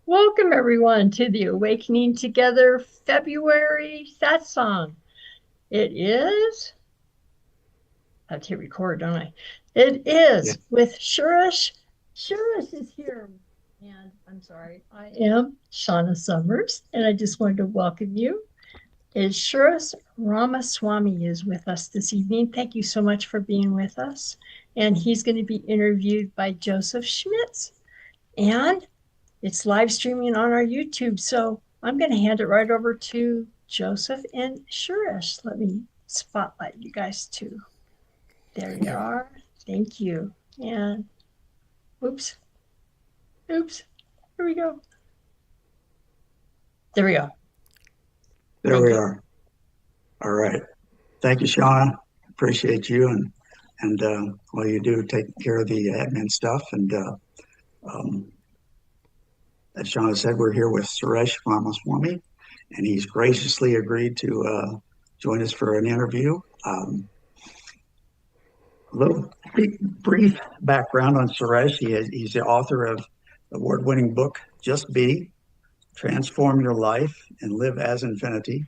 Welcome, everyone, to the Awakening Together February Satsang. It is, I have to hit record, don't I? It is with Suresh. Suresh is here. And I'm sorry, I am Shauna Summers, and I just wanted to welcome you. And Suresh Ramaswamy is with us this evening. Thank you so much for being with us. And he's going to be interviewed by Joseph Schmitz. And it's live streaming on our YouTube. So I'm going to hand it right over to Joseph and Suresh. Let me spotlight you guys too. There you are. Thank you. And oops. Here we go. There we go. There we are. All right. Thank you, Shauna. Appreciate you and while you do taking care of the admin stuff. And as Shauna said, we're here with Suresh Ramaswamy, and he's graciously agreed to join us for an interview. A little brief background on Suresh. He's the author of the award-winning book, Just Be, Transform Your Life and Live as Infinity.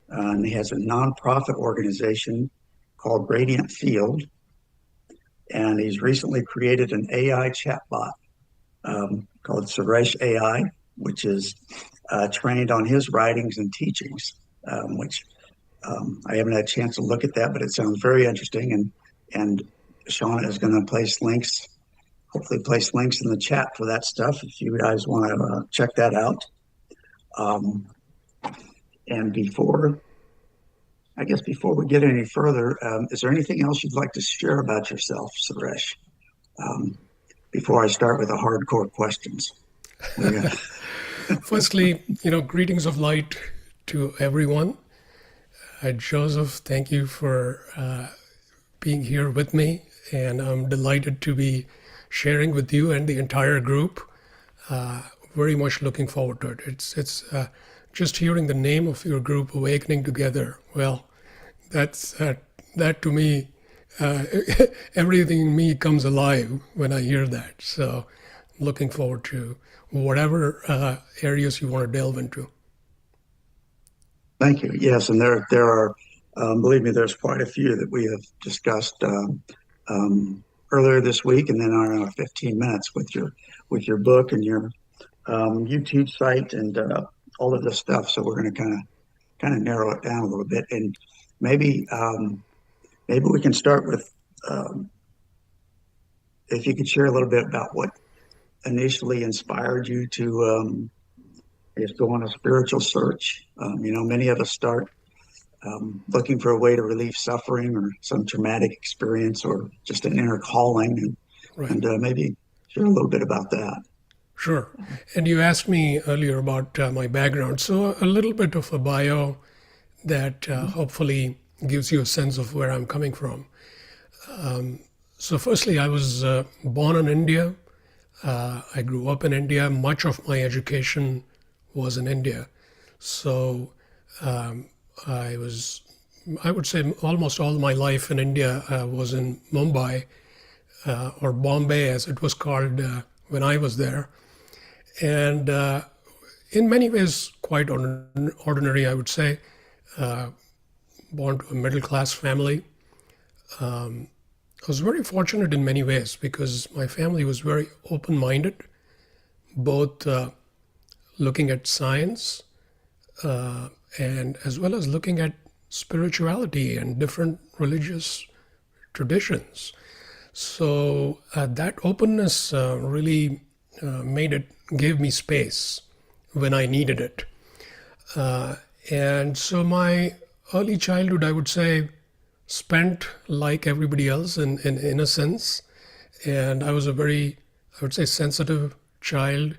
And he has a nonprofit organization called Radiant Field. And he's recently created an AI chatbot called Suresh AI, which is trained on his writings and teachings, which I haven't had a chance to look at that, but it sounds very interesting. And Shauna is going to hopefully place links in the chat for that stuff if you guys want to check that out. And before we get any further, is there anything else you'd like to share about yourself, Suresh? Before I start with the hardcore questions. Firstly, greetings of light to everyone. Joseph, thank you for being here with me, and I'm delighted to be sharing with you and the entire group. Very much looking forward to it. It's just hearing the name of your group, Awakening Together. Well, that to me, everything in me comes alive when I hear that. So looking forward to whatever areas you want to delve into. Thank you. Yes, and there are, believe me, there's quite a few that we have discussed earlier this week, and then our 15 minutes with your book and your YouTube site and all of this stuff. So we're going to kind of narrow it down a little bit, and maybe we can start with if you could share a little bit about what initially inspired you to go on a spiritual search. Many of us start looking for a way to relieve suffering or some traumatic experience or just an inner calling, and maybe share a little bit about that. Sure. And you asked me earlier about my background. So a little bit of a bio that hopefully gives you a sense of where I'm coming from. So firstly, I was born in India. I grew up in India. Much of my education was in India. So I would say almost all my life in India was in Mumbai, or Bombay as it was called when I was there. And in many ways, quite ordinary, I would say. Born to a middle-class family. I was very fortunate in many ways because my family was very open-minded, both looking at science and as well as looking at spirituality and different religious traditions. So that openness really gave me space when I needed it. And so my early childhood, I would say, spent like everybody else in a sense. And I was a very, I would say, sensitive child,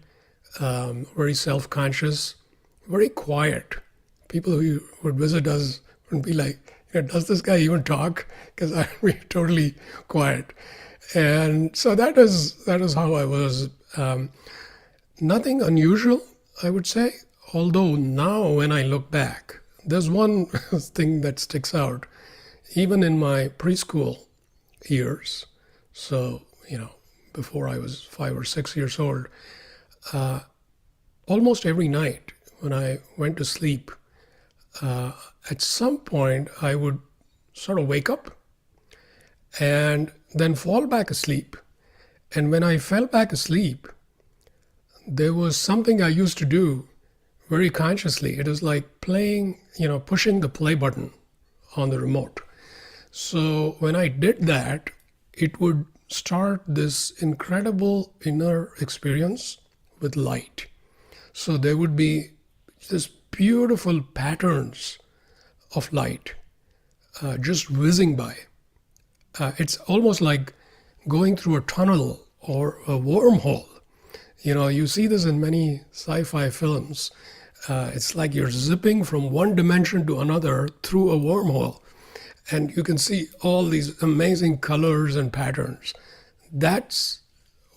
very self-conscious, very quiet. People who would visit us would be like, does this guy even talk? Because I'd be totally quiet. And so that is how I was. Nothing unusual, I would say. Although now when I look back, there's one thing that sticks out. Even in my preschool years, So, before I was 5 or 6 years old, almost every night when I went to sleep, at some point I would sort of wake up and then fall back asleep. And when I fell back asleep, there was something I used to do very consciously. It was like playing, pushing the play button on the remote. So when I did that, it would start this incredible inner experience with light. So there would be this beautiful patterns of light just whizzing by. It's almost like going through a tunnel or a wormhole. You see this in many sci-fi films. It's like you're zipping from one dimension to another through a wormhole. And you can see all these amazing colors and patterns. That's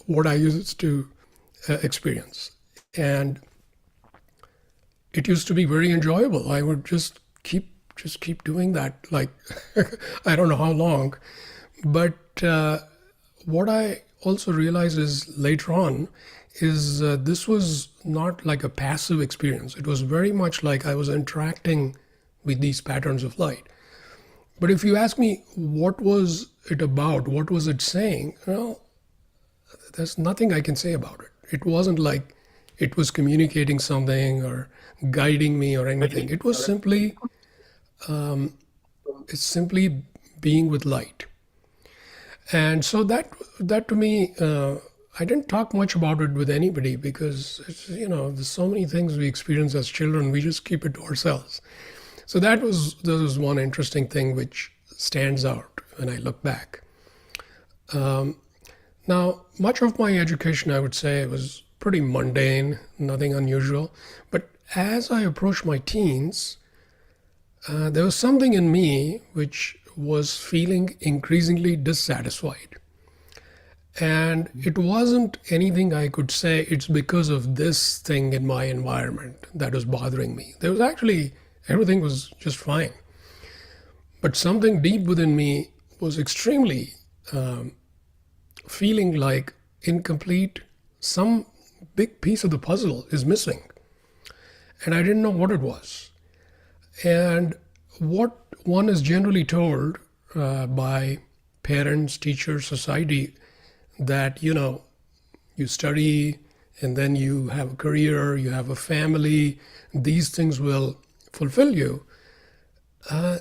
what I used to experience. And it used to be very enjoyable. I would just keep doing that, like, I don't know how long. But what I also realized is later on is this was not like a passive experience. It was very much like I was interacting with these patterns of light. But if you ask me, what was it about? What was it saying? Well, there's nothing I can say about it. It wasn't like it was communicating something or guiding me or anything. It was simply, it's simply being with light. And so that to me, I didn't talk much about it with anybody because it's, there's so many things we experience as children. We just keep it to ourselves. So that was one interesting thing which stands out when I look back. Now, much of my education, I would say, was pretty mundane, nothing unusual. But as I approached my teens, there was something in me which was feeling increasingly dissatisfied. And it wasn't anything I could say, it's because of this thing in my environment that was bothering me. There was actually, everything was just fine. But something deep within me was extremely feeling like incomplete. Some big piece of the puzzle is missing. And I didn't know what it was. And what one is generally told by parents, teachers, society, that, you study and then you have a career, you have a family, these things will fulfill you.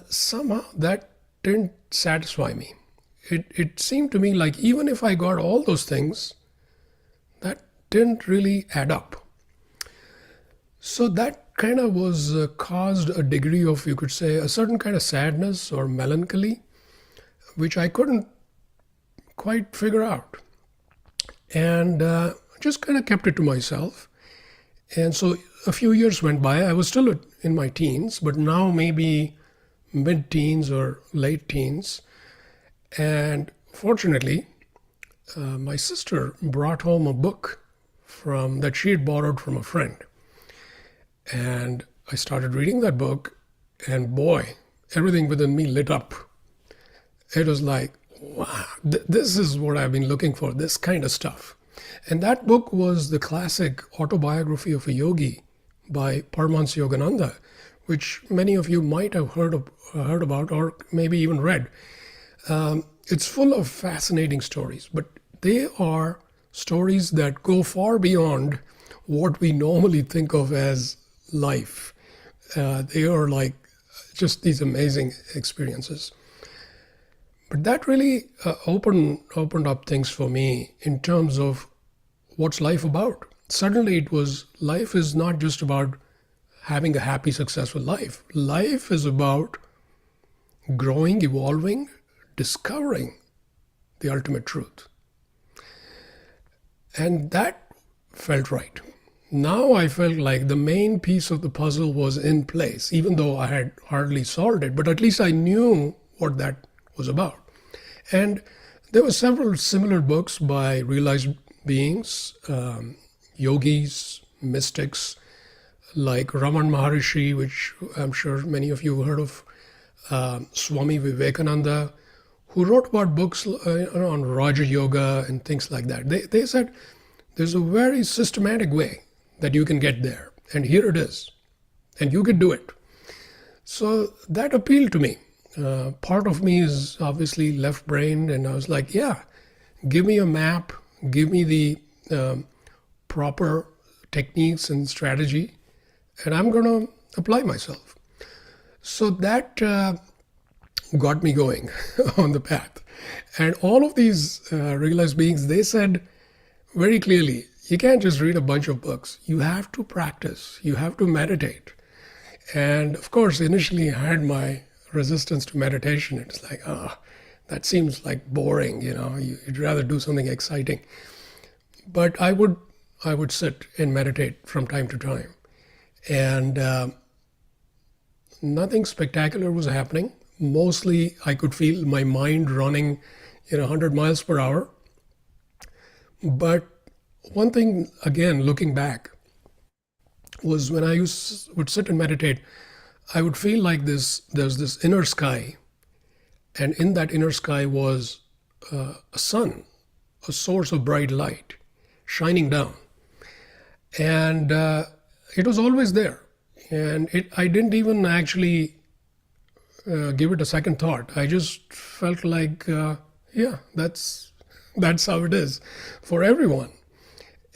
Somehow that didn't satisfy me. It seemed to me like even if I got all those things, that didn't really add up. So that kind of was caused a degree of, you could say, a certain kind of sadness or melancholy, which I couldn't quite figure out. And just kind of kept it to myself. And so a few years went by. I was still in my teens, but now maybe mid-teens or late teens. And fortunately, my sister brought home a book that she had borrowed from a friend. And I started reading that book, and boy, everything within me lit up. It was like, wow, this is what I've been looking for, this kind of stuff. And that book was the classic autobiography of a yogi by Paramahansa Yogananda, which many of you might have heard about or maybe even read. It's full of fascinating stories, but they are stories that go far beyond what we normally think of as life. They are like just these amazing experiences. But that really opened up things for me in terms of what's life about. Suddenly it was, life is not just about having a happy, successful life. Life is about growing, evolving, discovering the ultimate truth. And that felt right. Now I felt like the main piece of the puzzle was in place, even though I had hardly solved it, but at least I knew what that was about. And there were several similar books by realized beings, yogis, mystics, like Raman Maharishi, which I'm sure many of you heard of, Swami Vivekananda, who wrote about books on Raja Yoga and things like that. They said there's a very systematic way that you can get there, and here it is, and you can do it. So that appealed to me. Part of me is obviously left-brained, and I was like, yeah, give me a map, give me the proper techniques and strategy, and I'm going to apply myself. So that got me going on the path. And all of these realized beings, they said very clearly, you can't just read a bunch of books. You have to practice. You have to meditate. And of course, initially I had my resistance to meditation. It's like, that seems like boring, you'd rather do something exciting. But I would sit and meditate from time to time. And nothing spectacular was happening. Mostly I could feel my mind running 100 miles per hour. But one thing, again, looking back, was when I would sit and meditate, I would feel like there's this inner sky. And in that inner sky was a sun, a source of bright light, shining down. And it was always there. And I didn't even actually give it a second thought. I just felt like, that's how it is for everyone.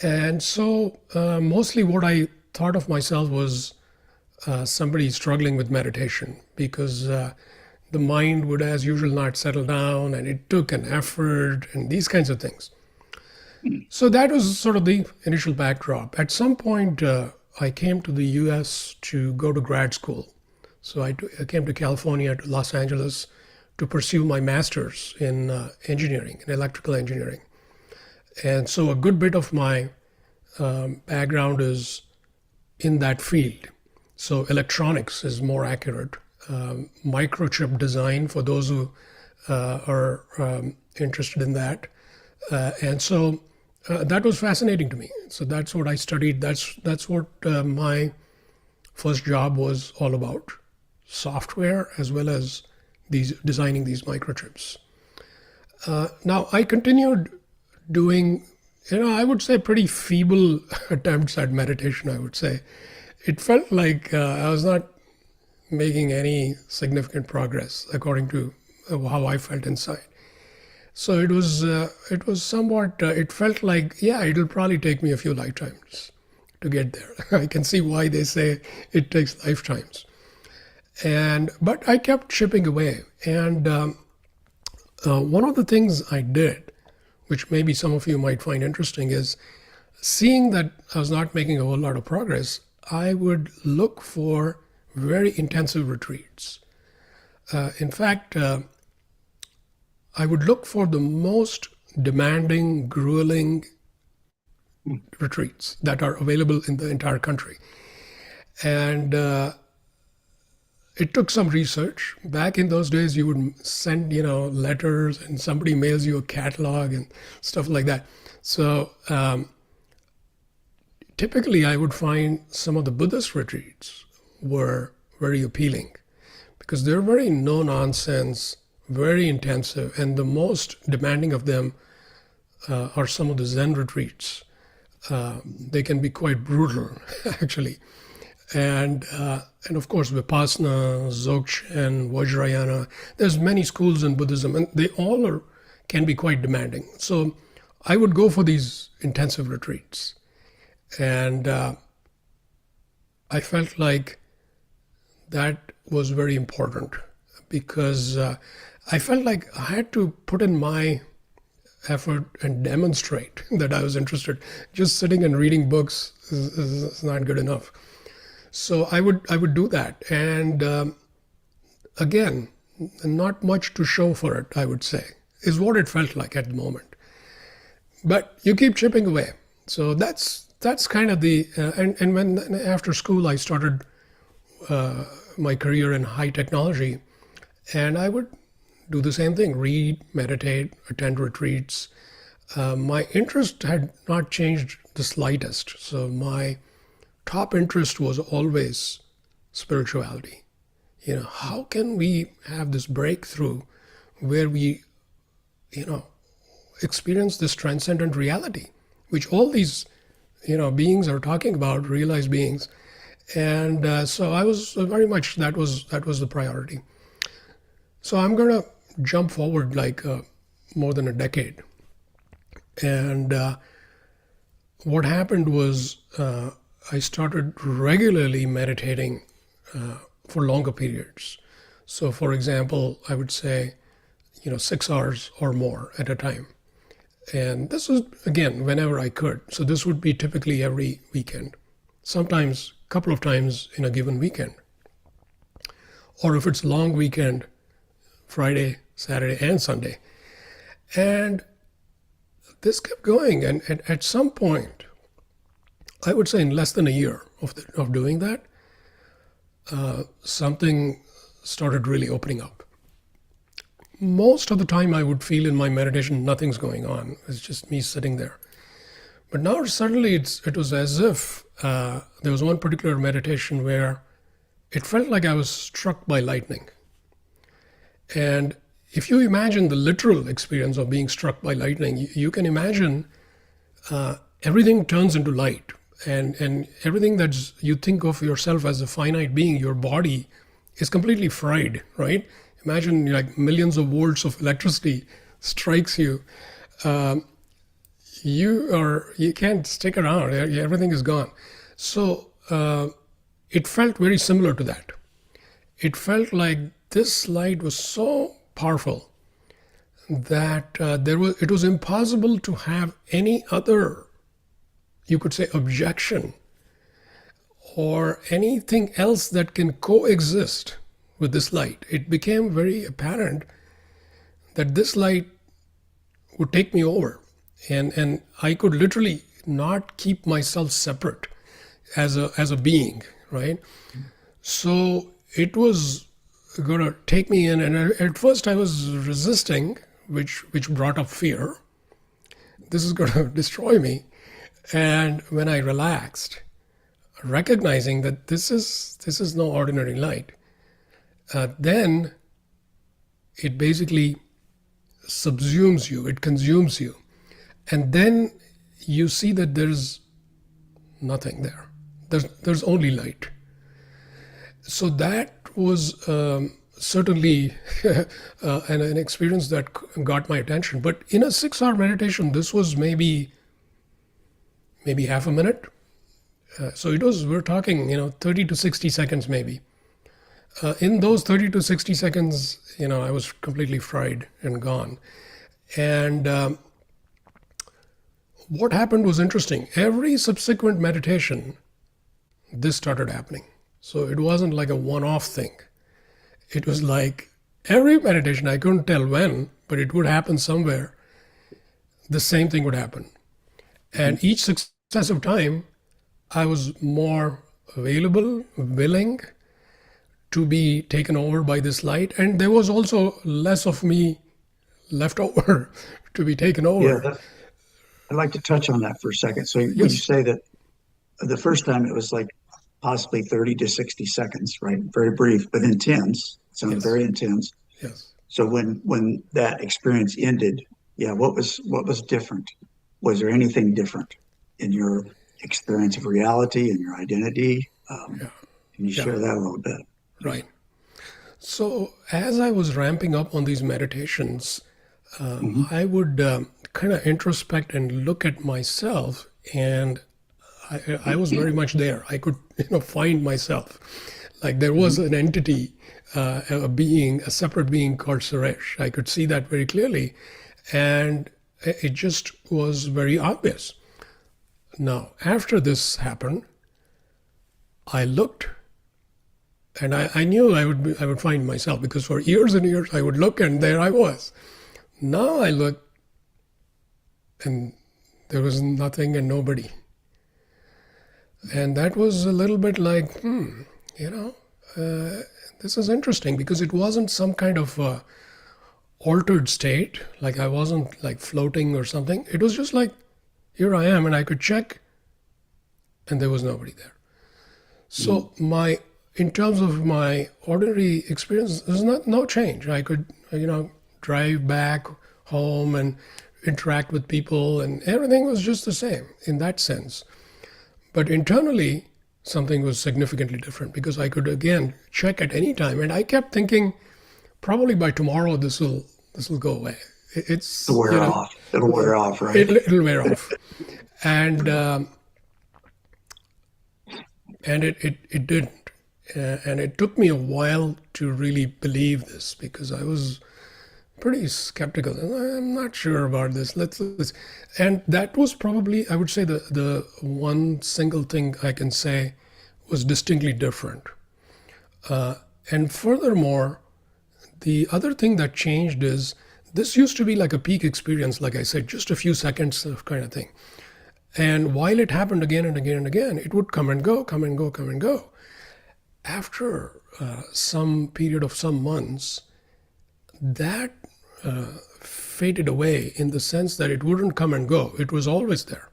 And so mostly what I thought of myself was somebody struggling with meditation, because the mind would, as usual, not settle down, and it took an effort and these kinds of things. So that was sort of the initial backdrop. At some point, I came to the US to go to grad school. So I came to California, to Los Angeles, to pursue my master's in engineering, in electrical engineering. And so a good bit of my background is in that field. So electronics is more accurate. Microchip design, for those who are interested in that. And so that was fascinating to me. So that's what I studied. That's what my first job was all about. Software, as well as designing these microchips. Now I continued doing, I would say pretty feeble attempts at meditation, I would say. It felt like I was not making any significant progress according to how I felt inside. So it was somewhat, it felt like, it'll probably take me a few lifetimes to get there. I can see why they say it takes lifetimes. But I kept chipping away. And one of the things I did, which maybe some of you might find interesting, is seeing that I was not making a whole lot of progress, I would look for very intensive retreats. In fact, I would look for the most demanding, grueling retreats that are available in the entire country. And it took some research. Back in those days, you would send, letters, and somebody mails you a catalog and stuff like that. So typically I would find some of the Buddhist retreats were very appealing, because they're very no-nonsense, very intensive, and the most demanding of them are some of the Zen retreats. They can be quite brutal, actually. And of course, Vipassana, Dzogchen, Vajrayana, there's many schools in Buddhism, and they all can be quite demanding. So I would go for these intensive retreats. And I felt like that was very important, because I felt like I had to put in my effort and demonstrate that I was interested. Just sitting and reading books is not good enough. So I would do that. And again, not much to show for it, I would say, is what it felt like at the moment. But you keep chipping away. So that's kind of the, and when after school I started my career in high technology, and I would do the same thing, read, meditate, attend retreats. My interest had not changed the slightest. So my top interest was always spirituality. How can we have this breakthrough where we, you know, experience this transcendent reality, which all these, beings are talking about, realized beings. And so I was very much, that was the priority. So I'm going to jump forward like more than a decade. And what happened was I started regularly meditating for longer periods. So for example, I would say, 6 hours or more at a time. And this was, again, whenever I could. So this would be typically every weekend, sometimes a couple of times in a given weekend. Or if it's long weekend, Friday, Saturday, and Sunday. And this kept going. And at some point, I would say in less than a year of doing that, something started really opening up. Most of the time I would feel in my meditation nothing's going on. It's just me sitting there. But now suddenly it was as if there was one particular meditation where it felt like I was struck by lightning. And if you imagine the literal experience of being struck by lightning, you can imagine everything turns into light. And everything that you think of yourself as a finite being, your body, is completely fried, right? Imagine like millions of volts of electricity strikes you. You can't stick around. Everything is gone. So it felt very similar to that. It felt like this light was so powerful that it was impossible to have any other, you could say, objection or anything else that can coexist with this light. It became very apparent that this light would take me over, and I could literally not keep myself separate as a being, right? So it was going to take me in, and at first I was resisting, which brought up fear. This is going to destroy me. And when I relaxed, recognizing that this is no ordinary light, then it basically subsumes you, it consumes you. And then you see that there's nothing there. There's only light. So that was certainly an experience that got my attention. But in a 6-hour meditation, this was maybe half a minute. So we're talking, 30 to 60 seconds maybe. In those 30 to 60 seconds, I was completely fried and gone. And what happened was interesting. Every subsequent meditation, this started happening. So it wasn't like a one-off thing. It was like every meditation, I couldn't tell when, but it would happen somewhere. The same thing would happen. And each successive time, I was more available, willing to be taken over by this light. And there was also less of me left over to be taken over. Yeah, I'd like to touch on that for a second. So Yes. you say that the first time it was like possibly 30 to 60 seconds, right? Very brief, but intense. It sounded Yes. very intense. Yes. So when that experience ended, what was different? Was there anything different in your experience of reality and your identity? Can you share that a little bit? Right. So as I was ramping up on these meditations, I would kind of introspect and look at myself, and I was very much there. I could, find myself. Like there was an entity, a being, a separate being called Suresh. I could see that very clearly, and it just was very obvious. Now, after this happened, I looked, and I knew I would find myself, because for years and years I would look, and there I was. Now I looked, and there was nothing and nobody. And that was a little bit like, this is interesting, because it wasn't some kind of altered state, like I wasn't like floating or something. It was just like, here I am, and I could check, and there was nobody there. So in terms of my ordinary experience, there's no change. I could, drive back home and interact with people, and everything was just the same in that sense. But internally, something was significantly different because I could again check at any time, and I kept thinking, probably by tomorrow this will go away. It's It'll wear off. It'll wear off, right? it'll wear off, and it didn't, and it took me a while to really believe this because I was pretty skeptical. I'm not sure about this. Let's, and that was probably, I would say, the one single thing I can say was distinctly different. And furthermore, the other thing that changed is this used to be like a peak experience, like I said, just a few seconds of kind of thing. And while it happened again and again and again, it would come and go, come and go, come and go. After some period of some months, that faded away in the sense that it wouldn't come and go. It was always there.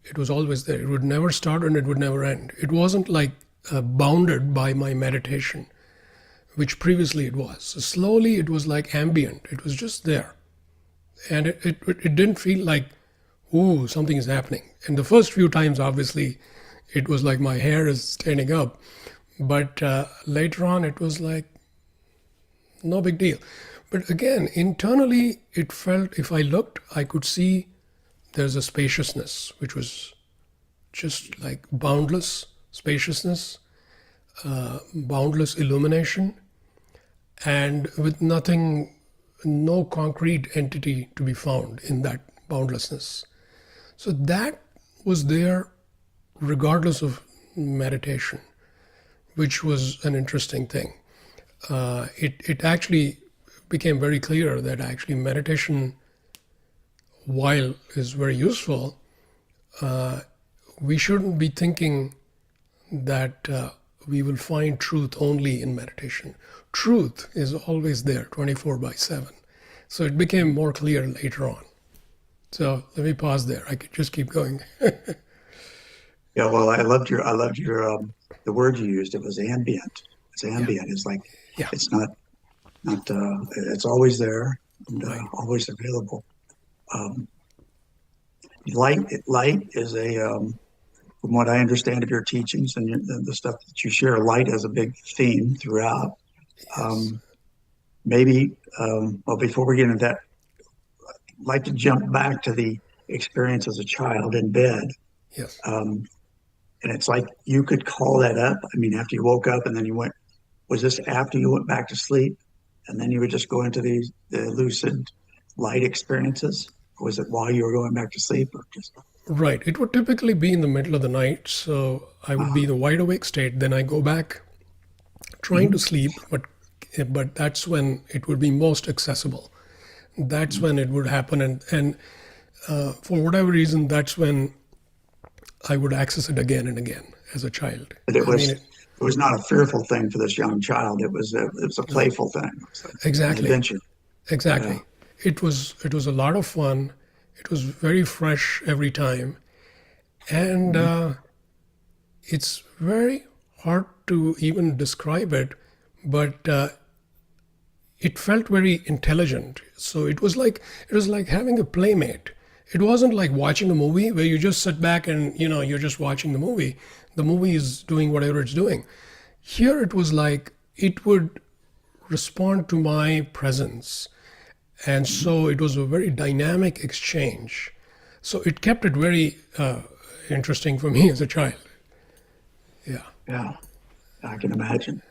It was always there. It would never start and it would never end. It wasn't like bounded by my meditation, which previously it was. So slowly it was like ambient. It was just there. And it didn't feel like, ooh, something is happening. And the first few times, obviously, it was like my hair is standing up. But later on, it was like, no big deal. But again, internally, it felt, if I looked, I could see there's a spaciousness, which was just like boundless spaciousness, boundless illumination, and with nothing, no concrete entity to be found in that boundlessness. So that was there regardless of meditation, which was an interesting thing. It actually became very clear that actually meditation, while is very useful, we shouldn't be thinking that we will find truth only in meditation. Truth is always there, 24/7. So it became more clear later on. So let me pause there. I could just keep going. Yeah, well, I loved your the word you used. It was ambient. It's ambient. It's like Yeah. it's not it's always there and Right. always available. Um, light is a from what I understand of your teachings and the stuff that you share, light is a big theme throughout. Yes. Maybe well, before we get into that, I'd like to jump back to the experience as a child in bed. Yes. And it's like you could call that up. I mean, after you woke up and then you went, was this after you went back to sleep? And then you would just go into the lucid light experiences? Or was it while you were going back to sleep or just? Right. It would typically be in the middle of the night. So I would be in the wide awake state. Then I go back trying to sleep, but that's when it would be most accessible. That's when it would happen. And for whatever reason, that's when I would access it again and again as a child. But it I was mean, it was not a fearful thing for this young child. It was a playful thing. It was an exactly. adventure. Exactly. Yeah. It was a lot of fun. It was very fresh every time. And it's very hard to even describe it, but it felt very intelligent. So it was like having a playmate. It wasn't like watching a movie where you just sit back and you're just watching the movie. The movie is doing whatever it's doing. Here it was like it would respond to my presence. And so it was a very dynamic exchange. So it kept it very interesting for me as a child. Yeah. Yeah. I can imagine.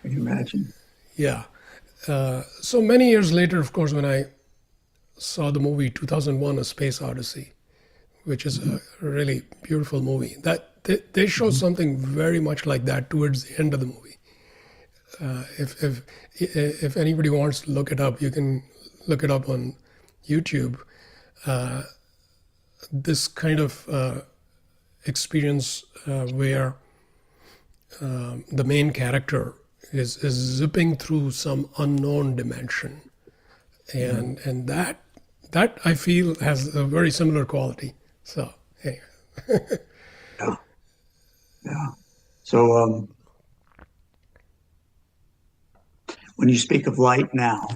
I can imagine. Yeah. So many years later, of course, when I saw the movie 2001: A Space Odyssey, which is a really beautiful movie, that they show something very much like that towards the end of the movie. If anybody wants to look it up, you can look it up on YouTube. This kind of experience where the main character is zipping through some unknown dimension, and that I feel has a very similar quality. So anyway. Yeah. Yeah. So when you speak of light now,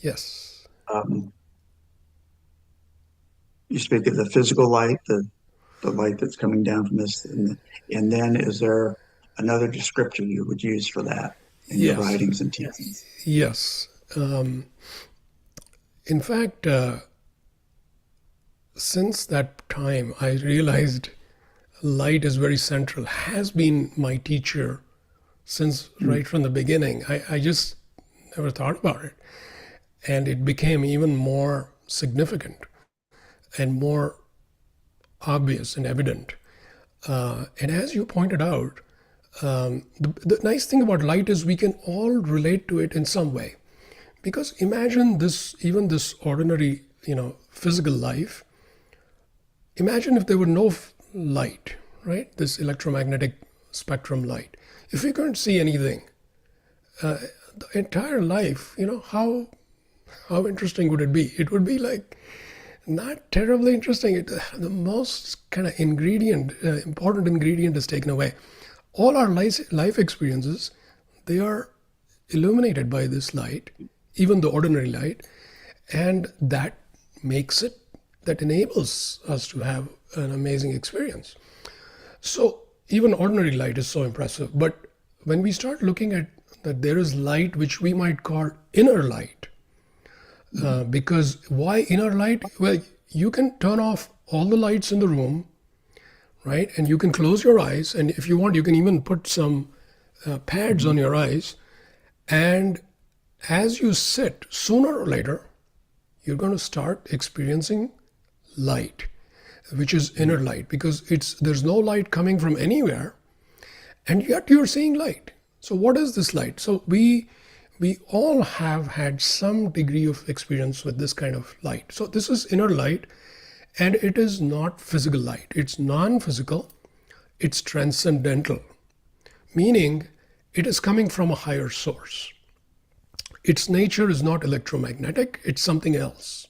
Yes. um, you speak of the physical light, the light that's coming down from this, and then is there another description you would use for that in your Yes. writings and teachings? Yes. In fact, since that time, I realized light is very central, has been my teacher since right from the beginning. I just never thought about it. And it became even more significant and more obvious and evident. And as you pointed out, the nice thing about light is we can all relate to it in some way. Because imagine this, even this ordinary, physical life. Imagine if there were no light, right? This electromagnetic spectrum light. If we couldn't see anything, the entire life, how interesting would it be? It would be like not terribly interesting. The most kind of important ingredient is taken away. All our life experiences, they are illuminated by this light, even the ordinary light, and that enables us to have an amazing experience. So even ordinary light is so impressive. But when we start looking at that there is light which we might call inner light, because why inner light? Well, you can turn off all the lights in the room, right? And you can close your eyes. And if you want, you can even put some pads on your eyes. And as you sit, sooner or later, you're going to start experiencing light, which is inner light, because there's no light coming from anywhere, and yet you're seeing light. So what is this light? So we all have had some degree of experience with this kind of light. So this is inner light, and it is not physical light. It's non-physical. It's transcendental, meaning it is coming from a higher source. Its nature is not electromagnetic. It's something else.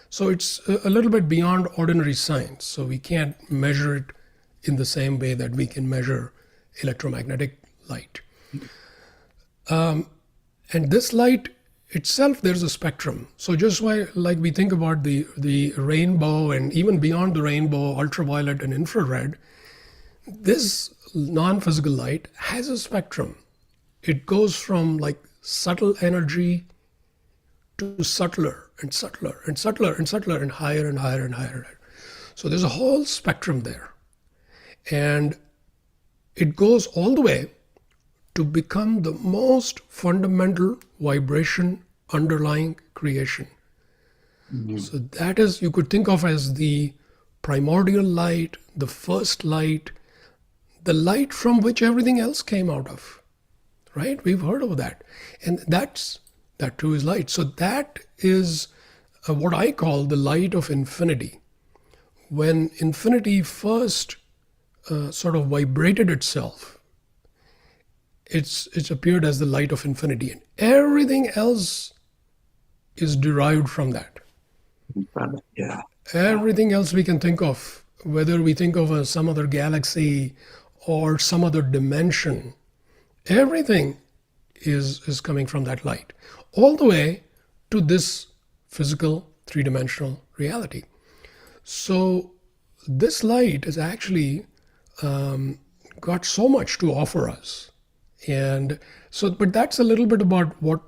So it's a little bit beyond ordinary science. So we can't measure it in the same way that we can measure electromagnetic light. And this light itself, there's a spectrum. So just like we think about the rainbow and even beyond the rainbow, ultraviolet and infrared, this non-physical light has a spectrum. It goes from like subtle energy to subtler and subtler and subtler and subtler and higher and higher and higher. So there's a whole spectrum there. And it goes all the way to become the most fundamental vibration underlying creation. Mm-hmm. So that is, you could think of as the primordial light, the first light, the light from which everything else came out of, right? We've heard of that. And that too is light. So that is what I call the light of infinity. When infinity first sort of vibrated itself, it's appeared as the light of infinity, and everything else is derived from that. Yeah. Everything else we can think of, whether we think of some other galaxy or some other dimension, everything is coming from that light, all the way to this physical three-dimensional reality. So this light has actually got so much to offer us. And so, but that's a little bit about what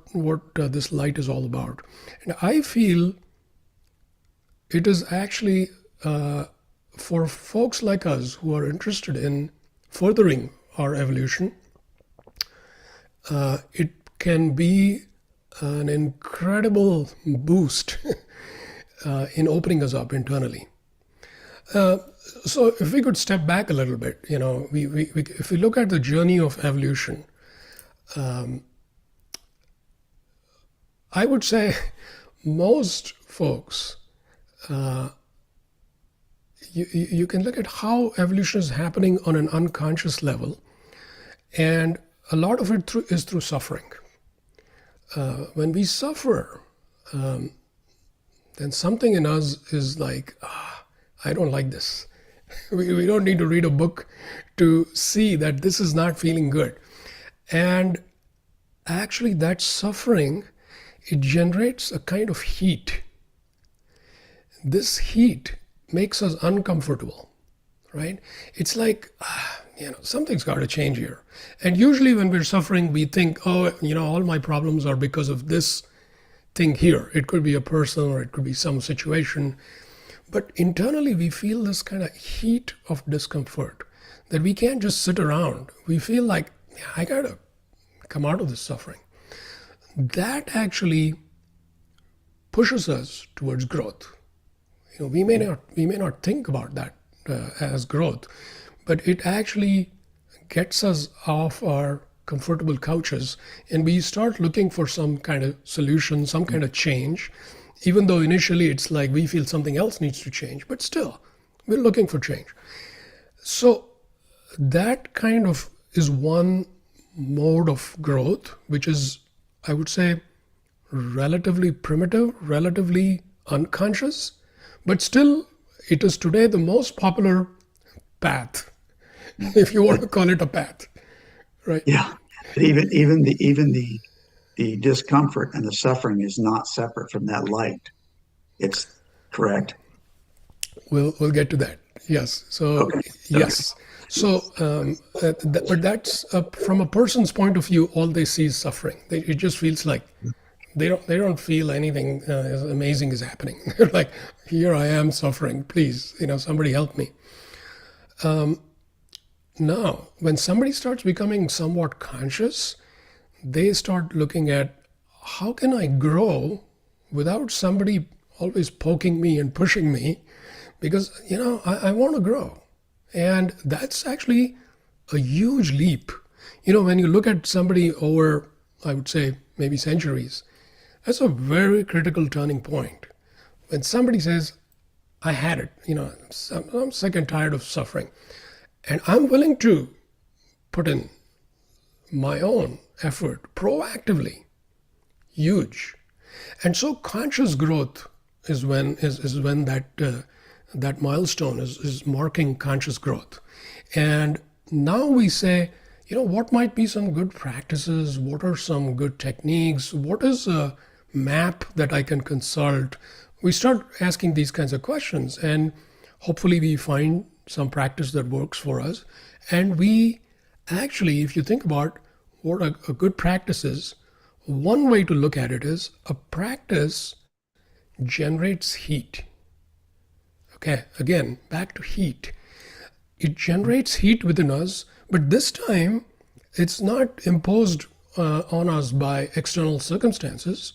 this light is all about. And I feel it is actually for folks like us who are interested in furthering our evolution, it can be an incredible boost in opening us up internally. So if we could step back a little bit, if we look at the journey of evolution, I would say most folks, you can look at how evolution is happening on an unconscious level, and a lot of it is through suffering. When we suffer, then something in us is like, I don't like this. We don't need to read a book to see that this is not feeling good. And actually that suffering, it generates a kind of heat. This heat makes us uncomfortable, right? It's like, something's got to change here. And usually when we're suffering, we think, oh, all my problems are because of this thing here. It could be a person or it could be some situation. But internally, we feel this kind of heat of discomfort that we can't just sit around. We feel like, I got to come out of this suffering. That actually pushes us towards growth. We may not think about that as growth, but it actually gets us off our comfortable couches and we start looking for some kind of solution, some kind of change, even though initially it's like we feel something else needs to change, but still we're looking for change. So that kind of is one mode of growth, which is, I would say, relatively primitive, relatively unconscious, but still it is today the most popular path, if you want to call it a path, right? Yeah. But even the discomfort and the suffering is not separate from that light. It's correct. We'll get to that. Yes. So Okay. yes. So, but that's from a person's point of view, all they see is suffering. It just feels like they don't feel anything as amazing is happening. They're like, here I am suffering. Please, somebody help me. Now, when somebody starts becoming somewhat conscious, they start looking at how can I grow without somebody always poking me and pushing me, because I want to grow. And that's actually a huge leap. When you look at somebody over, I would say, maybe centuries, that's a very critical turning point. When somebody says, I had it, I'm sick and tired of suffering, and I'm willing to put in my own effort proactively, huge. And so conscious growth is when that milestone is marking conscious growth. And now we say, what might be some good practices? What are some good techniques? What is a map that I can consult? We start asking these kinds of questions, and hopefully we find some practice that works for us. And we actually, if you think about what a good practice is, one way to look at it is a practice generates heat. Okay, again, back to heat. It generates heat within us, but this time it's not imposed on us by external circumstances.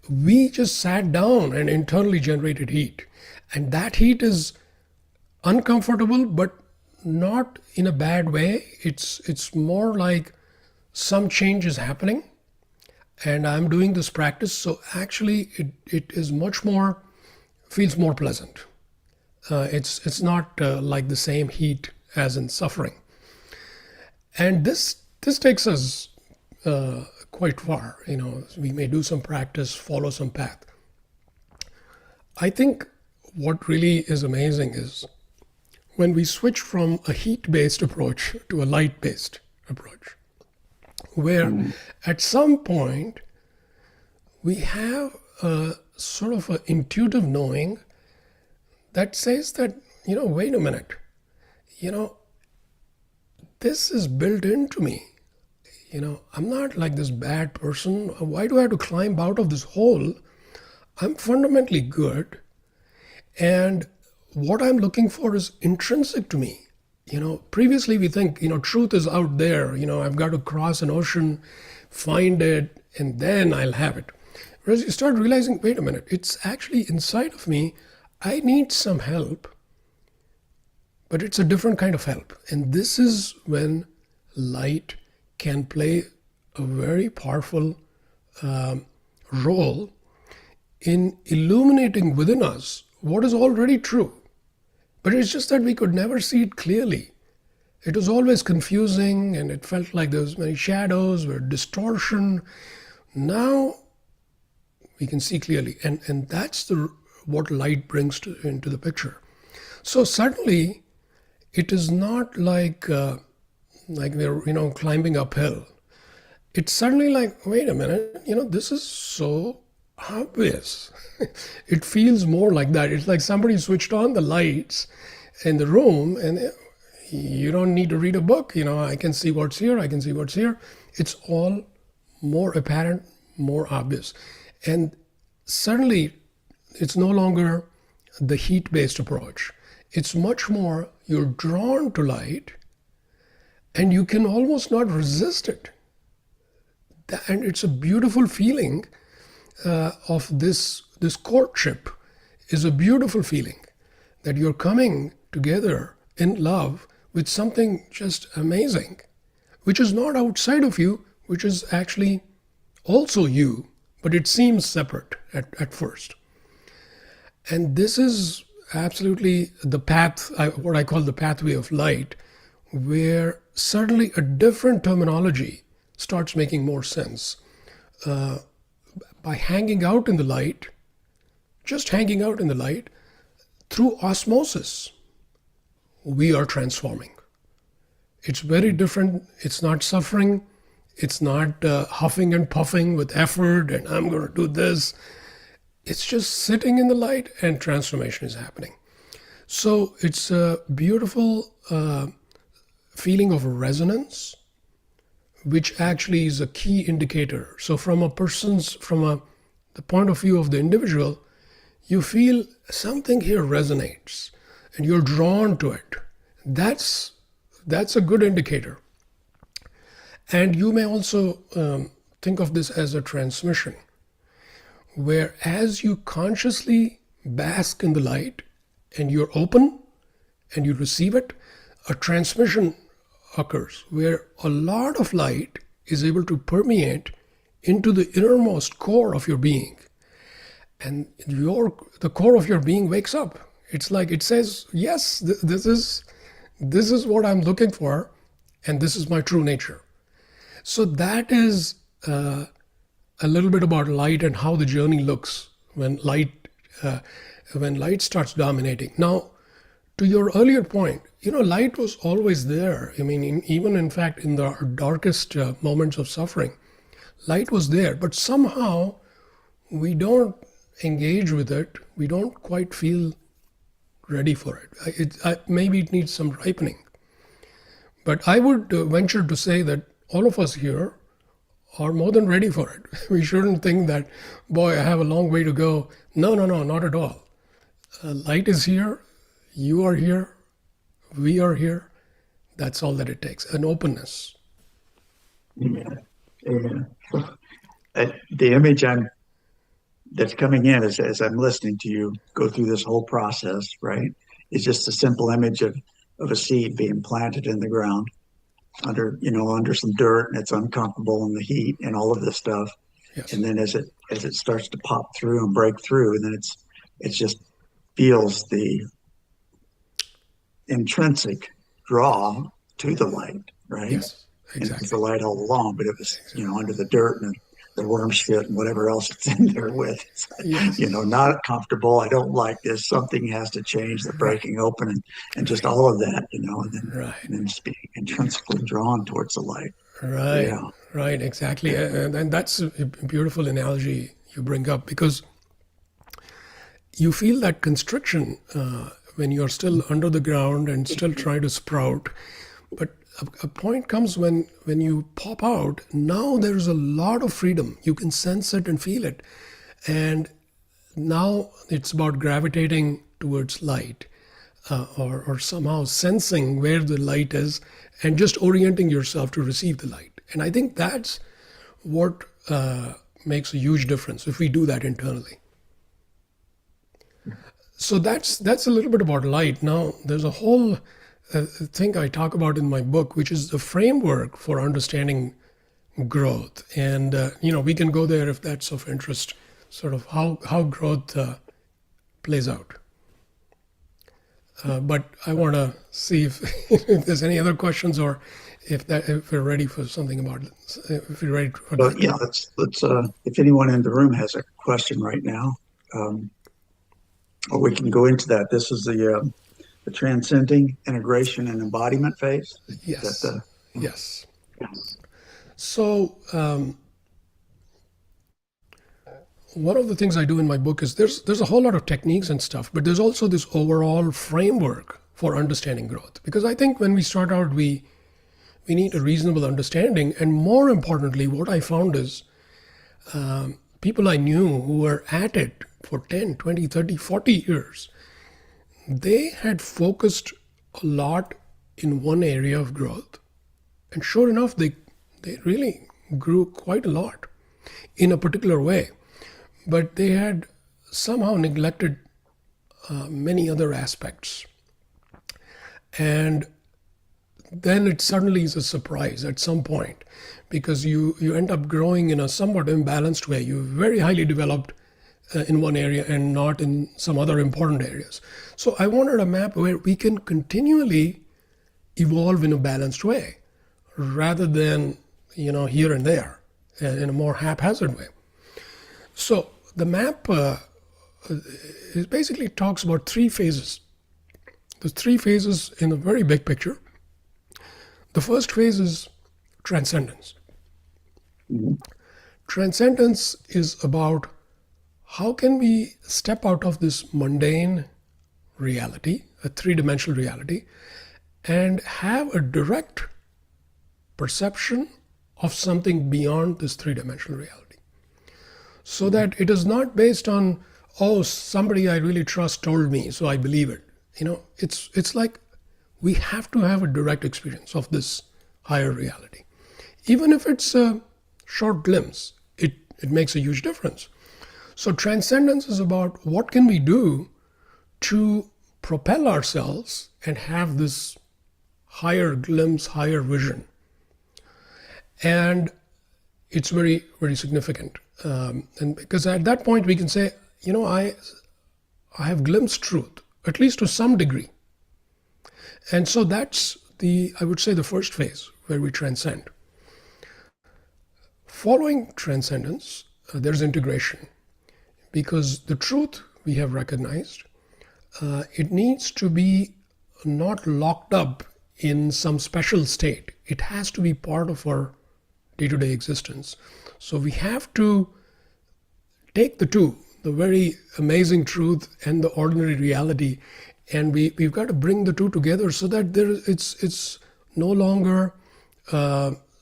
We just sat down and internally generated heat. And that heat is uncomfortable, but not in a bad way. It's more like some change is happening and I'm doing this practice. So actually it is much more, feels more pleasant. It's not like the same heat as in suffering. And this takes us quite far. We may do some practice, follow some path. I think what really is amazing is when we switch from a heat-based approach to a light-based approach, where at some point we have a sort of an intuitive knowing that says that, wait a minute, this is built into me. I'm not like this bad person. Why do I have to climb out of this hole? I'm fundamentally good. And what I'm looking for is intrinsic to me. Previously we think, truth is out there. I've got to cross an ocean, find it, and then I'll have it. Whereas you start realizing, wait a minute, it's actually inside of me. I need some help, but it's a different kind of help. And this is when light can play a very powerful role in illuminating within us what is already true. But it's just that we could never see it clearly. It was always confusing and it felt like there was many shadows or distortion. Now we can see clearly. And that's what light brings into the picture. So suddenly it is not like we're climbing uphill. it's suddenly like, wait a minute, this is so obvious. It feels more like that. It's like somebody switched on the lights in the room and you don't need to read a book. I can see what's here, I can see what's here. It's all more apparent, more obvious. And suddenly it's no longer the heat-based approach. It's much more you're drawn to light and you can almost not resist it. And it's a beautiful feeling of this courtship is a beautiful feeling that you're coming together in love with something just amazing, which is not outside of you, which is actually also you, but it seems separate at first. And this is absolutely the path, what I call the pathway of light, where suddenly a different terminology starts making more sense. By hanging out in the light, just hanging out in the light, through osmosis, we are transforming. It's very different. It's not suffering. It's not huffing and puffing with effort and I'm going to do this. It's just sitting in the light and transformation is happening. So it's a beautiful feeling of resonance, which actually is a key indicator. So from the point of view of the individual, you feel something here resonates and you're drawn to it. That's a good indicator. And you may also think of this as a transmission, where as you consciously bask in the light and you're open and you receive it, a transmission occurs where a lot of light is able to permeate into the innermost core of your being. And the core of your being wakes up. It's like it says, yes, this is what I'm looking for, and this is my true nature. So that is a little bit about light and how the journey looks when light starts dominating. Now, to your earlier point, light was always there. I mean, even in fact, in the darkest moments of suffering, light was there. But somehow we don't engage with it. We don't quite feel ready for it. Maybe it needs some ripening. But I would venture to say that all of us here are more than ready for it. We shouldn't think that, boy, I have a long way to go. No, not at all. Light is here. You are here. We are here. That's all that it takes. An openness. Yeah. The image that's coming in as I'm listening to you go through this whole process, right, is just a simple image of a seed being planted in the ground under some dirt, and it's uncomfortable in the heat and all of this stuff. Yes. And then as it starts to pop through and break through, and then it just feels the intrinsic draw to the light, right? Yes, exactly. And it's the light all along, but it was under the dirt and the worm shit and whatever else it's in there with. Yes. Not comfortable. I don't like this. Something has to change. The breaking open and just all of that, and then just being intrinsically drawn towards the light. Right. Yeah. Right. Exactly. And that's a beautiful analogy you bring up, because you feel that constriction when you're still under the ground and still trying to sprout. But a point comes when you pop out. Now there's a lot of freedom. You can sense it and feel it. And now it's about gravitating towards light, or somehow sensing where the light is and just orienting yourself to receive the light. And I think that's what makes a huge difference if we do that internally. So that's a little bit about light. Now there's a whole thing I talk about in my book, which is the framework for understanding growth. And we can go there if that's of interest, sort of how growth plays out. But I want to see if there's any other questions, or if we're ready for something about it. If you're ready for that. Yeah, let's if anyone in the room has a question right now, or we can go into that. This is the transcending integration and embodiment phase. Yes. Yes. So one of the things I do in my book is there's a whole lot of techniques and stuff, but there's also this overall framework for understanding growth. Because I think when we start out, we need a reasonable understanding. And more importantly, what I found is people I knew who were at it for 10, 20, 30, 40 years, they had focused a lot in one area of growth. And sure enough, they really grew quite a lot in a particular way. But they had somehow neglected many other aspects. And then it suddenly is a surprise at some point, because you end up growing in a somewhat imbalanced way. You're very highly developed in one area and not in some other important areas. So I wanted a map where we can continually evolve in a balanced way rather than, here and there in a more haphazard way. So the map it basically talks about three phases. There's three phases in a very big picture. The first phase is transcendence. Mm-hmm. Transcendence is about how can we step out of this mundane reality, a three-dimensional reality, and have a direct perception of something beyond this three-dimensional reality. So that it is not based on, oh, somebody I really trust told me, so I believe it. It's like we have to have a direct experience of this higher reality. Even if it's a short glimpse, it makes a huge difference. So transcendence is about what can we do to propel ourselves and have this higher glimpse, higher vision. And it's very, very significant. And because at that point we can say, I have glimpsed truth, at least to some degree. And so that's I would say the first phase where we transcend. Following transcendence, there's integration, because the truth we have recognized, it needs to be not locked up in some special state. It has to be part of our day-to-day existence. So we have to take the two, the very amazing truth and the ordinary reality, and we've got to bring the two together so that it's no longer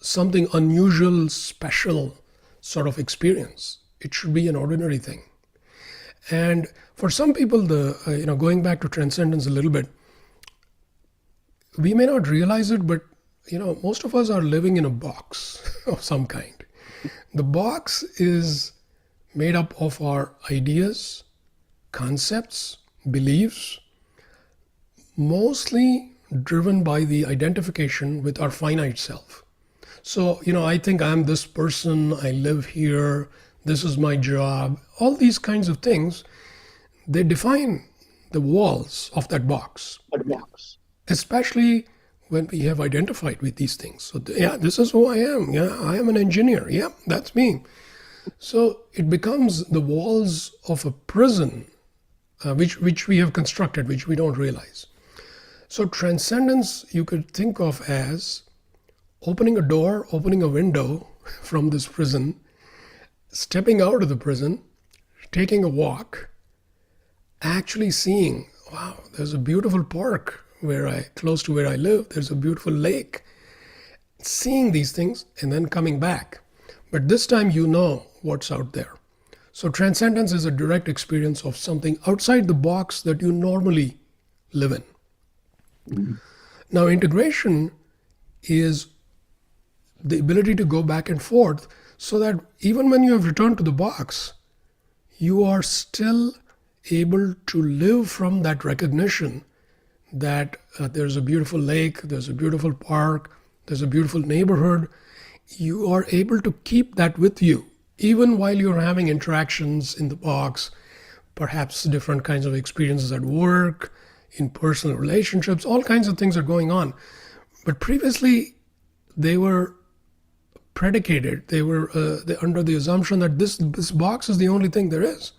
something unusual, special sort of experience. It should be an ordinary thing. And for some people, going back to transcendence a little bit, we may not realize it, but most of us are living in a box of some kind. The box is made up of our ideas, concepts, beliefs, mostly driven by the identification with our finite self. So, I think I'm this person, I live here, this is my job, all these kinds of things, they define the walls of that box. Especially when we have identified with these things. So, this is who I am. Yeah, I am an engineer. Yeah, that's me. So it becomes the walls of a prison, which we have constructed, which we don't realize. So transcendence you could think of as opening a door, opening a window from this prison, stepping out of the prison, taking a walk, actually seeing, wow, there's a beautiful park close to where I live, there's a beautiful lake. Seeing these things and then coming back. But this time you know what's out there. So transcendence is a direct experience of something outside the box that you normally live in. Mm-hmm. Now integration is the ability to go back and forth so that even when you have returned to the box, you are still able to live from that recognition that there's a beautiful lake, there's a beautiful park, there's a beautiful neighborhood. You are able to keep that with you, even while you're having interactions in the box, perhaps different kinds of experiences at work, in personal relationships, all kinds of things are going on. But previously, they were predicated. They were under the assumption that this box is the only thing there is.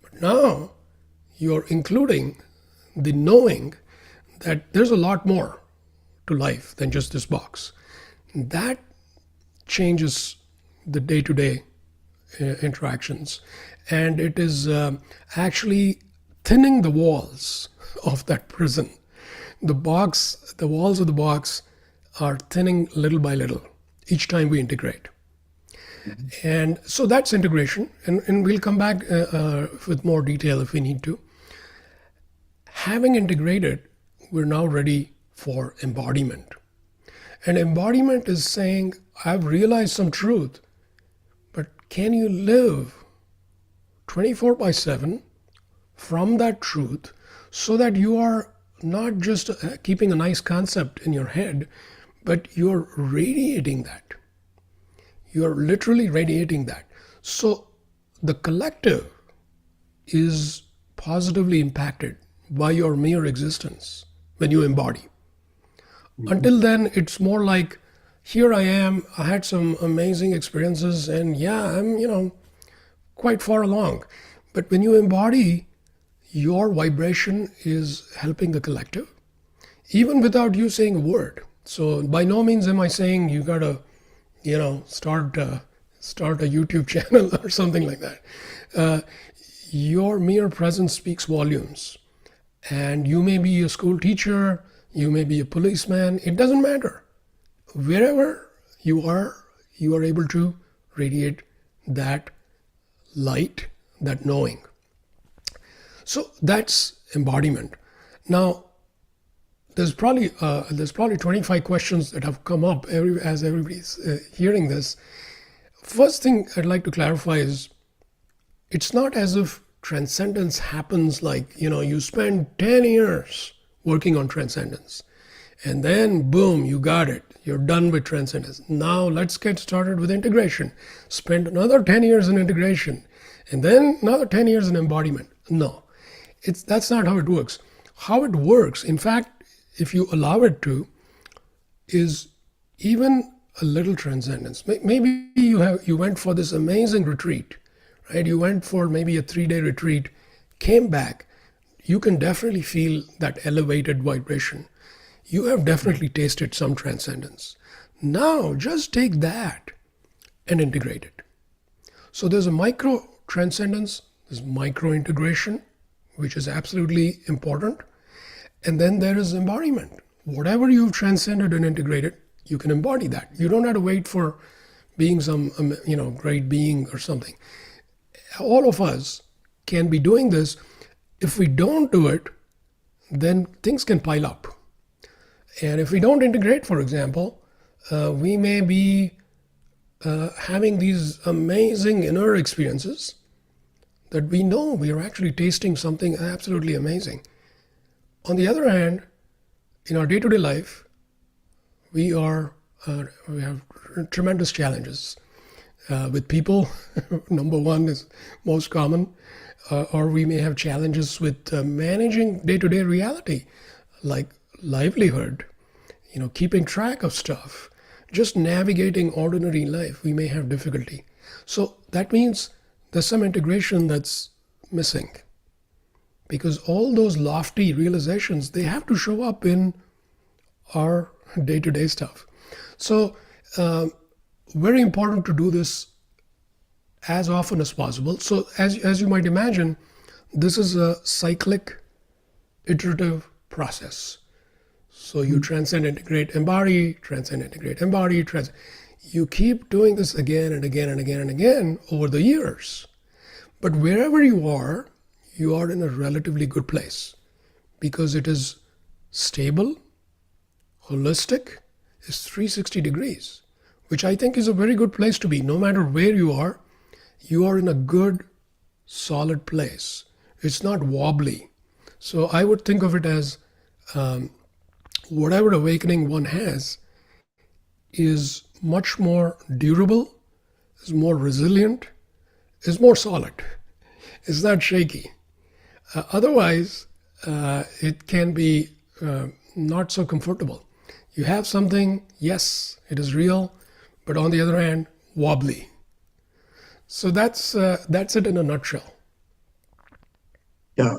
But now, you're including the knowing that there's a lot more to life than just this box. That changes the day-to-day interactions, and it is actually thinning the walls of that prison. The walls of the box are thinning little by little each time we integrate. And so that's integration, and we'll come back with more detail if we need to. Having integrated, we're now ready for embodiment. And embodiment is saying, I've realized some truth, but can you live 24/7 from that truth so that you are not just keeping a nice concept in your head, but you're radiating that. You're literally radiating that. So the collective is positively impacted by your mere existence when you embody. Until then, it's more like, here I am, I had some amazing experiences, and yeah, I'm, quite far along. But when you embody, your vibration is helping the collective, even without you saying a word. So by no means am I saying you gotta, start a YouTube channel or something like that. Your mere presence speaks volumes. And you may be a school teacher, you may be a policeman, it doesn't matter. Wherever you are able to radiate that light, that knowing. So that's embodiment. Now, there's probably 25 questions that have come up as everybody's hearing this. First thing I'd like to clarify is, it's not as if transcendence happens like, you spend 10 years working on transcendence, and then boom, you got it. You're done with transcendence. Now let's get started with integration. Spend another 10 years in integration, and then another 10 years in embodiment. No, that's not how it works. How it works, in fact, if you allow it to, is even a little transcendence. Maybe you went for this amazing retreat, right? You went for maybe a 3-day retreat, came back. You can definitely feel that elevated vibration. You have definitely tasted some transcendence. Now, just take that and integrate it. So there's a micro transcendence, there's micro integration, which is absolutely important. And then there is embodiment. Whatever you've transcended and integrated, you can embody that. You don't have to wait for being some, great being or something. All of us can be doing this. If we don't do it, then things can pile up. And if we don't integrate, for example, we may be having these amazing inner experiences that we know we are actually tasting something absolutely amazing. On the other hand, in our day-to-day life, we have tremendous challenges with people. Number one is most common, or we may have challenges with managing day-to-day reality, like livelihood, keeping track of stuff, just navigating ordinary life. We may have difficulty. So that means there's some integration that's missing. Because all those lofty realizations, they have to show up in our day-to-day stuff. So very important to do this as often as possible. So as you might imagine, this is a cyclic, iterative process. So you transcend, integrate, embody, transcend, integrate, embody, you keep doing this again and again and again and again over the years. But wherever you are in a relatively good place, because it is stable, holistic, is 360 degrees, which I think is a very good place to be. No matter where you are in a good, solid place. It's not wobbly. So I would think of it as whatever awakening one has is much more durable, is more resilient, is more solid. It's not shaky. Otherwise, it can be not so comfortable. You have something, yes, it is real, but on the other hand, wobbly. So that's it in a nutshell. Yeah,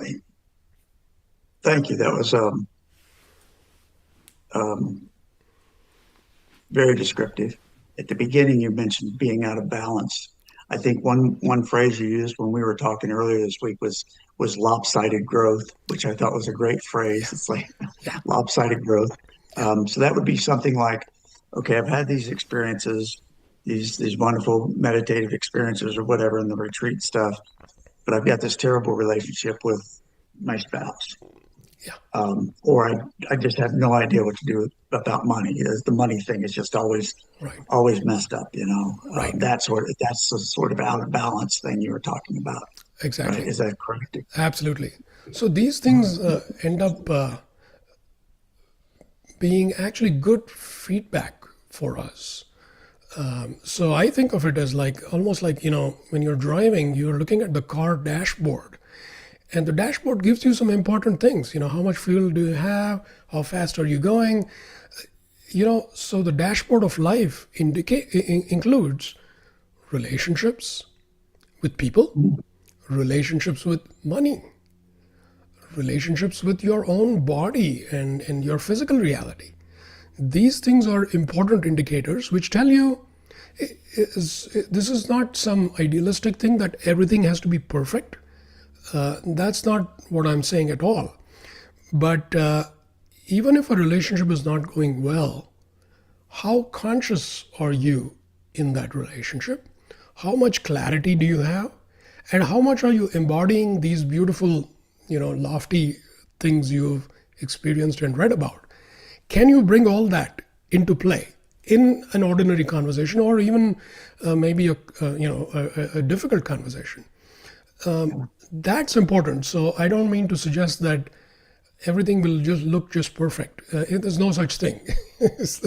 thank you. That was very descriptive. at the beginning you mentioned being out of balance. I think one phrase you used when we were talking earlier this week was lopsided growth, which I thought was a great phrase. It's like Yeah. lopsided growth. Yeah. So that would be something like, okay, I've had these experiences, these wonderful meditative experiences or whatever in the retreat stuff, but I've got this terrible relationship with my spouse. Yeah. Or I just have no idea what to do about money. The money thing is just always Right. messed up, you know. Right. That's the sort of out of balance thing you were talking about, right? Exactly. Is that correct? Absolutely. So these things end up being actually good feedback for us. So I think of it as like almost like, when you're driving, you're looking at the car dashboard. And the dashboard gives you some important things. How much fuel do you have? How fast are you going? So the dashboard of life includes relationships with people, relationships with money, relationships with your own body and your physical reality. These things are important indicators which tell you this is not some idealistic thing that everything has to be perfect. That's not what I'm saying at all. But even if a relationship is not going well, how conscious are you in that relationship? How much clarity do you have? And how much are you embodying these beautiful, lofty things you've experienced and read about? Can you bring all that into play in an ordinary conversation or even maybe a difficult conversation? That's important. So I don't mean to suggest that everything will just look just perfect. There's no such thing in this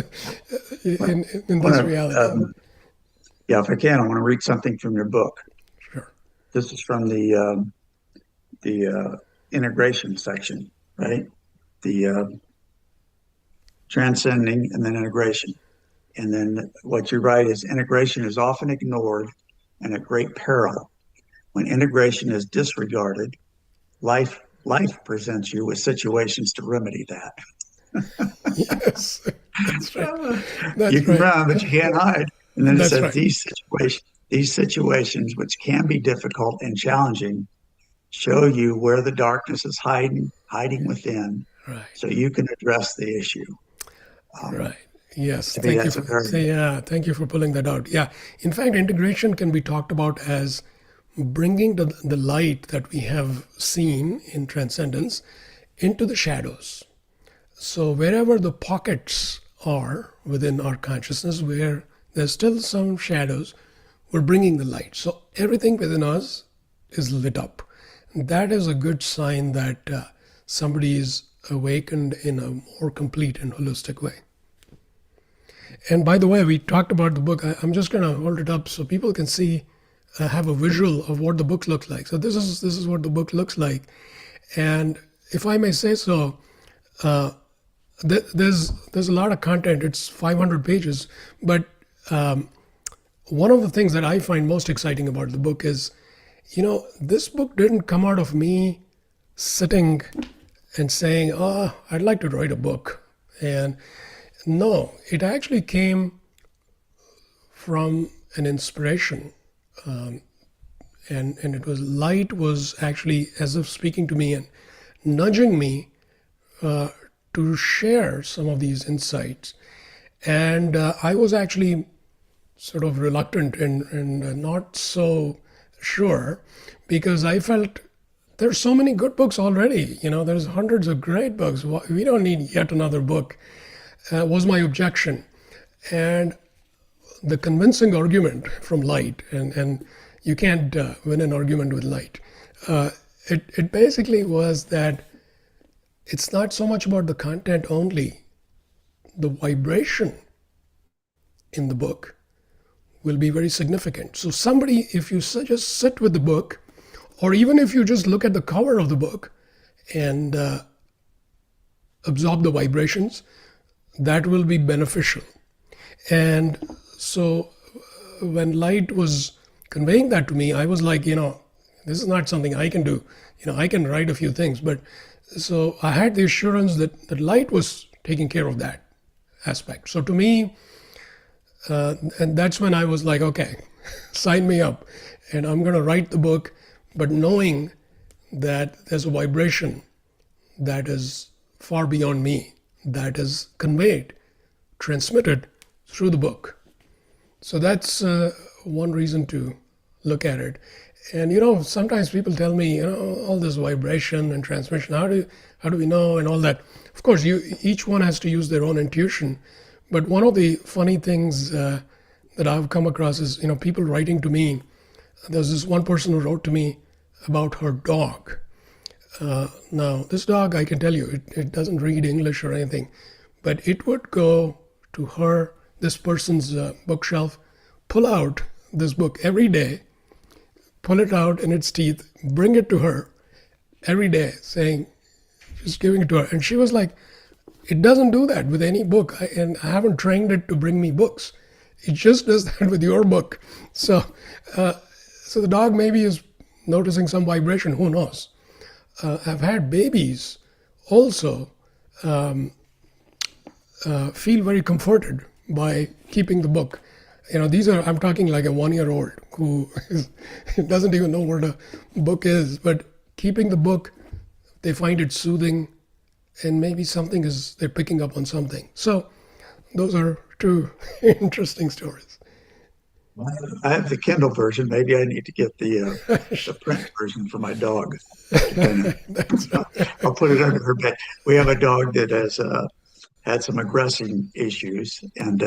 reality. Yeah, if I can, I want to read something from your book. Sure. This is from the integration section, right? The transcending and then integration. And then what you write is integration is often ignored and at great peril. When integration is disregarded, life presents you with situations to remedy that. Yes, that's right. That's You can right. run, but you can't hide. And then it That's says right. these situations, which can be difficult and challenging, show you where the darkness is hiding within, Right. so you can address the issue. Right. Yes. To me, Thank you that's a for very thank you for pulling that out. Yeah. In fact, integration can be talked about as bringing the light that we have seen in transcendence into the shadows. So wherever the pockets are within our consciousness, where there's still some shadows, we're bringing the light. So everything within us is lit up. That is a good sign that somebody is awakened in a more complete and holistic way. And by the way, we talked about the book. I'm just going to hold it up so people can see, have a visual of what the book looks like. So this is what the book looks like. And if I may say so, there's a lot of content. It's 500 pages. But one of the things that I find most exciting about the book is, this book didn't come out of me sitting and saying, oh, I'd like to write a book. And no, it actually came from an inspiration. And it was light was actually as if speaking to me and nudging me to share some of these insights. And I was actually sort of reluctant and not so sure, because I felt there's so many good books already. There's hundreds of great books. We don't need yet another book, was my objection. And the convincing argument from light, and you can't win an argument with light, it basically was that it's not so much about the content only. The vibration in the book will be very significant. So somebody, if you just sit with the book, or even if you just look at the cover of the book and absorb the vibrations, that will be beneficial. And so when light was conveying that to me, I was like, this is not something I can do. I can write a few things, but so I had the assurance that light was taking care of that aspect. So to me, And that's when I was like, okay, sign me up. And I'm going to write the book, but knowing that there's a vibration that is far beyond me, that is conveyed, transmitted through the book. So that's one reason to look at it. And sometimes people tell me, all this vibration and transmission, how do we know and all that? Of course, each one has to use their own intuition. But one of the funny things that I've come across is, people writing to me. There's this one person who wrote to me about her dog. Now, this dog, I can tell you, it doesn't read English or anything, but it would go to this person's bookshelf, pull out this book every day, pull it out in its teeth, bring it to her every day, just giving it to her. And she was like, it doesn't do that with any book, and I haven't trained it to bring me books. It just does that with your book. So the dog maybe is noticing some vibration, who knows? I've had babies also feel very comforted by keeping the book. I'm talking like a 1-year-old who doesn't even know what a book is, but keeping the book, they find it soothing, and maybe they're picking up on something. So those are two interesting stories. I have the Kindle version. Maybe I need to get the print version for my dog. I'll put it under her bed. We have a dog that has had some aggressive issues, and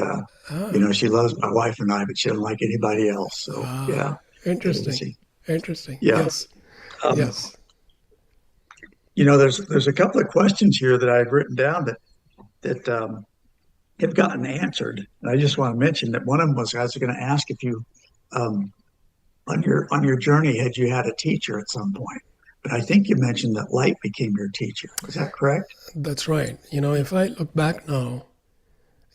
she loves my wife and I, but she doesn't like anybody else. So yeah, interesting. Yeah. Yes. Yes. There's a couple of questions here that I've written down that have gotten answered. And I just want to mention that one of them was, I was going to ask if you, on your journey, had you had a teacher at some point? But I think you mentioned that light became your teacher. Is that correct? That's right. If I look back now,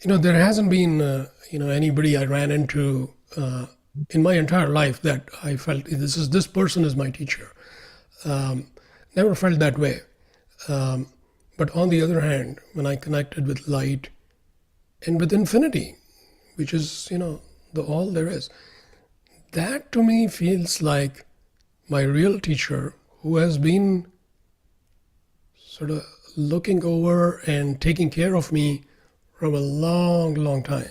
there hasn't been, anybody I ran into in my entire life that I felt this person is my teacher. Never felt that way. But on the other hand, when I connected with light and with infinity, which is, the all there is, that to me feels like my real teacher who has been sort of looking over and taking care of me from a long, long time,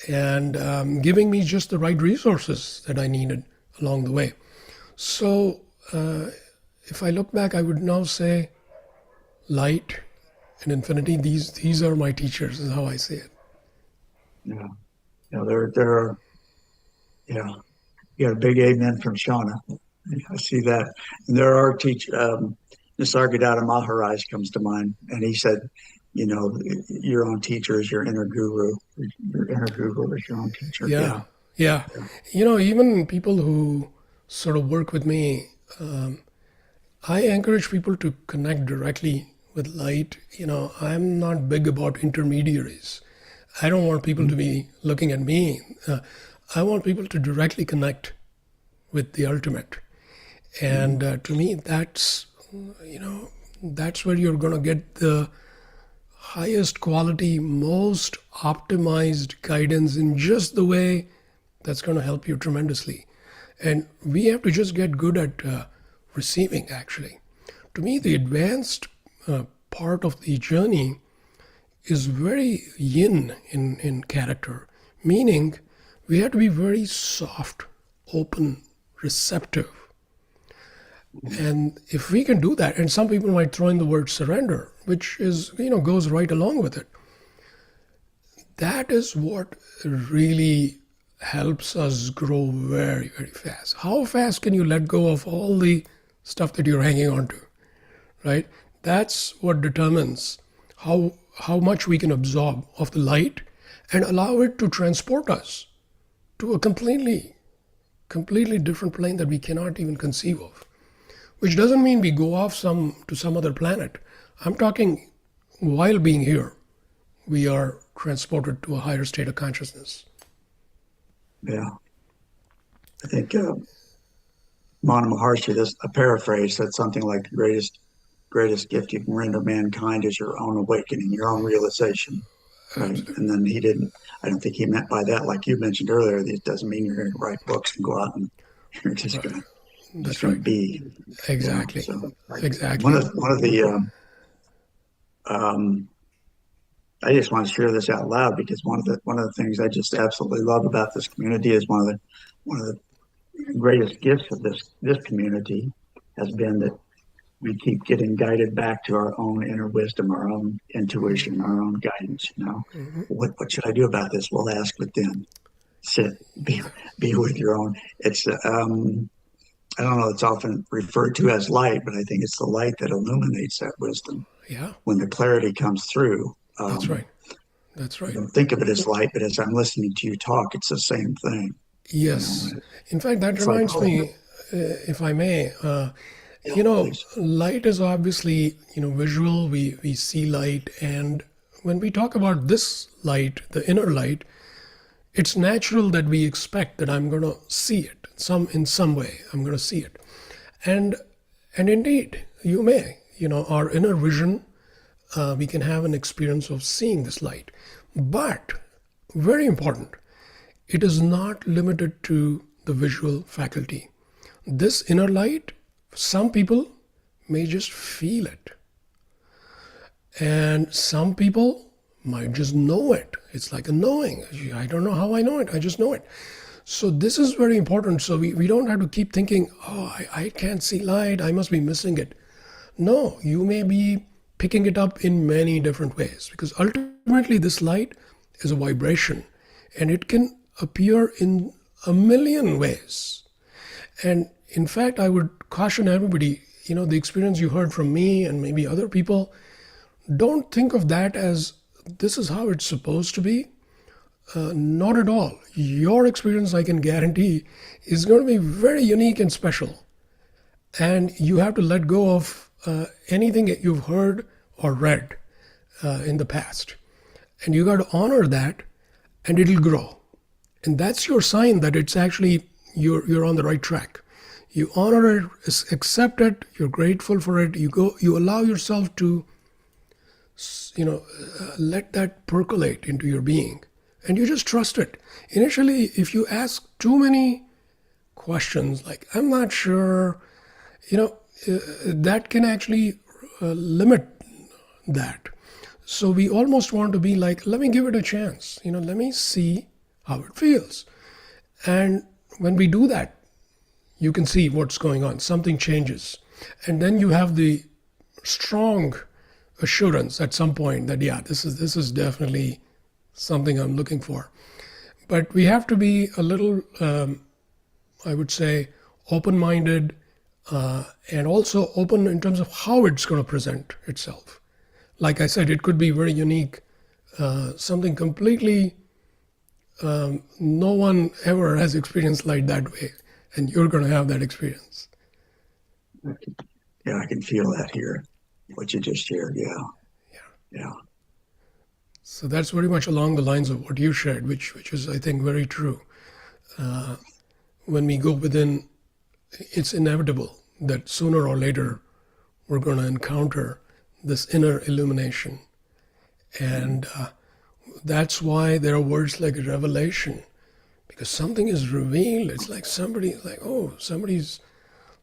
and giving me just the right resources that I needed along the way. So if I look back, I would now say light and infinity, these are my teachers, is how I see it. Yeah. There are, yeah. You got a big amen from Shauna. I see that. And there are Nisargadatta Maharaj comes to mind, and he said, your own teacher is your inner guru. Your inner guru is your own teacher. Yeah. Even people who sort of work with me, I encourage people to connect directly with light. I'm not big about intermediaries. I don't want people to be looking at me. I want people to directly connect with the ultimate. And to me, that's where you're going to get the highest quality, most optimized guidance in just the way that's going to help you tremendously. And we have to just get good at receiving, actually. To me, the advanced part of the journey is very yin in character, meaning we have to be very soft, open, receptive. And if we can do that, and some people might throw in the word surrender, which is, goes right along with it. That is what really helps us grow very, very fast. How fast can you let go of all the stuff that you're hanging on to, right? That's what determines how much we can absorb of the light and allow it to transport us to a completely different plane that we cannot even conceive of. Which doesn't mean we go off to some other planet. I'm talking while being here, we are transported to a higher state of consciousness. Yeah. I think Mana Maharshi, a paraphrase, said something like the greatest gift you can render mankind is your own awakening, your own realization. Right. And then he didn't, I don't think he meant by that, like you mentioned earlier, it doesn't mean you're going to write books and go out and you're just Right. going to, That's right. be. Yeah. Exactly. So Exactly. one of the, um, I just want to share this out loud because one of the things I just absolutely love about this community is one of the greatest gifts of this community has been that we keep getting guided back to our own inner wisdom, our own intuition, our own guidance. What should I do about this? Well, ask within, sit, be with your own. It's I don't know. It's often referred to as light, but I think it's the light that illuminates that wisdom Yeah. when the clarity comes through. That's right. That's I right. don't think of it as light, but as I'm listening to you talk, it's the same thing. Yes. In fact, that It's like, reminds me, if I may, please. light is obviously, visual. We see light. And when we talk about this light, the inner light, it's natural that we expect that I'm going to see it in some way. I'm going to see it. And indeed, you may, our inner vision, we can have an experience of seeing this light. But very important, it is not limited to the visual faculty. This inner light, some people may just feel it. And some people might just know it. It's like a knowing. I don't know how I know it. I just know it. So this is very important. So we don't have to keep thinking, oh, I can't see light. I must be missing it. No, you may be picking it up in many different ways because ultimately this light is a vibration and it can appear in a million ways. And in fact, I would caution everybody, the experience you heard from me and maybe other people, don't think of that as this is how it's supposed to be. Not at all. Your experience, I can guarantee, is going to be very unique and special. And you have to let go of anything that you've heard or read in the past. And you got to honor that and it'll grow. And that's your sign that it's actually, you're on the right track. You honor it, accept it, you're grateful for it, you allow yourself to, let that percolate into your being. And you just trust it. Initially, if you ask too many questions, like, I'm not sure, that can actually limit that. So we almost want to be like, let me give it a chance. Let me see how it feels. And when we do that, you can see what's going on. Something changes. And then you have the strong assurance at some point that, yeah, this is definitely something I'm looking for. But we have to be a little, I would say, open-minded and also open in terms of how it's going to present itself. Like I said, it could be very unique, something completely no one ever has experienced light that way, and you're going to have that experience. Yeah, I can feel that here, what you just shared. Yeah. So that's very much along the lines of what you shared, which is, I think, very true. When we go within, it's inevitable that sooner or later we're going to encounter this inner illumination. And that's why there are words like revelation, because something is revealed. It's like somebody's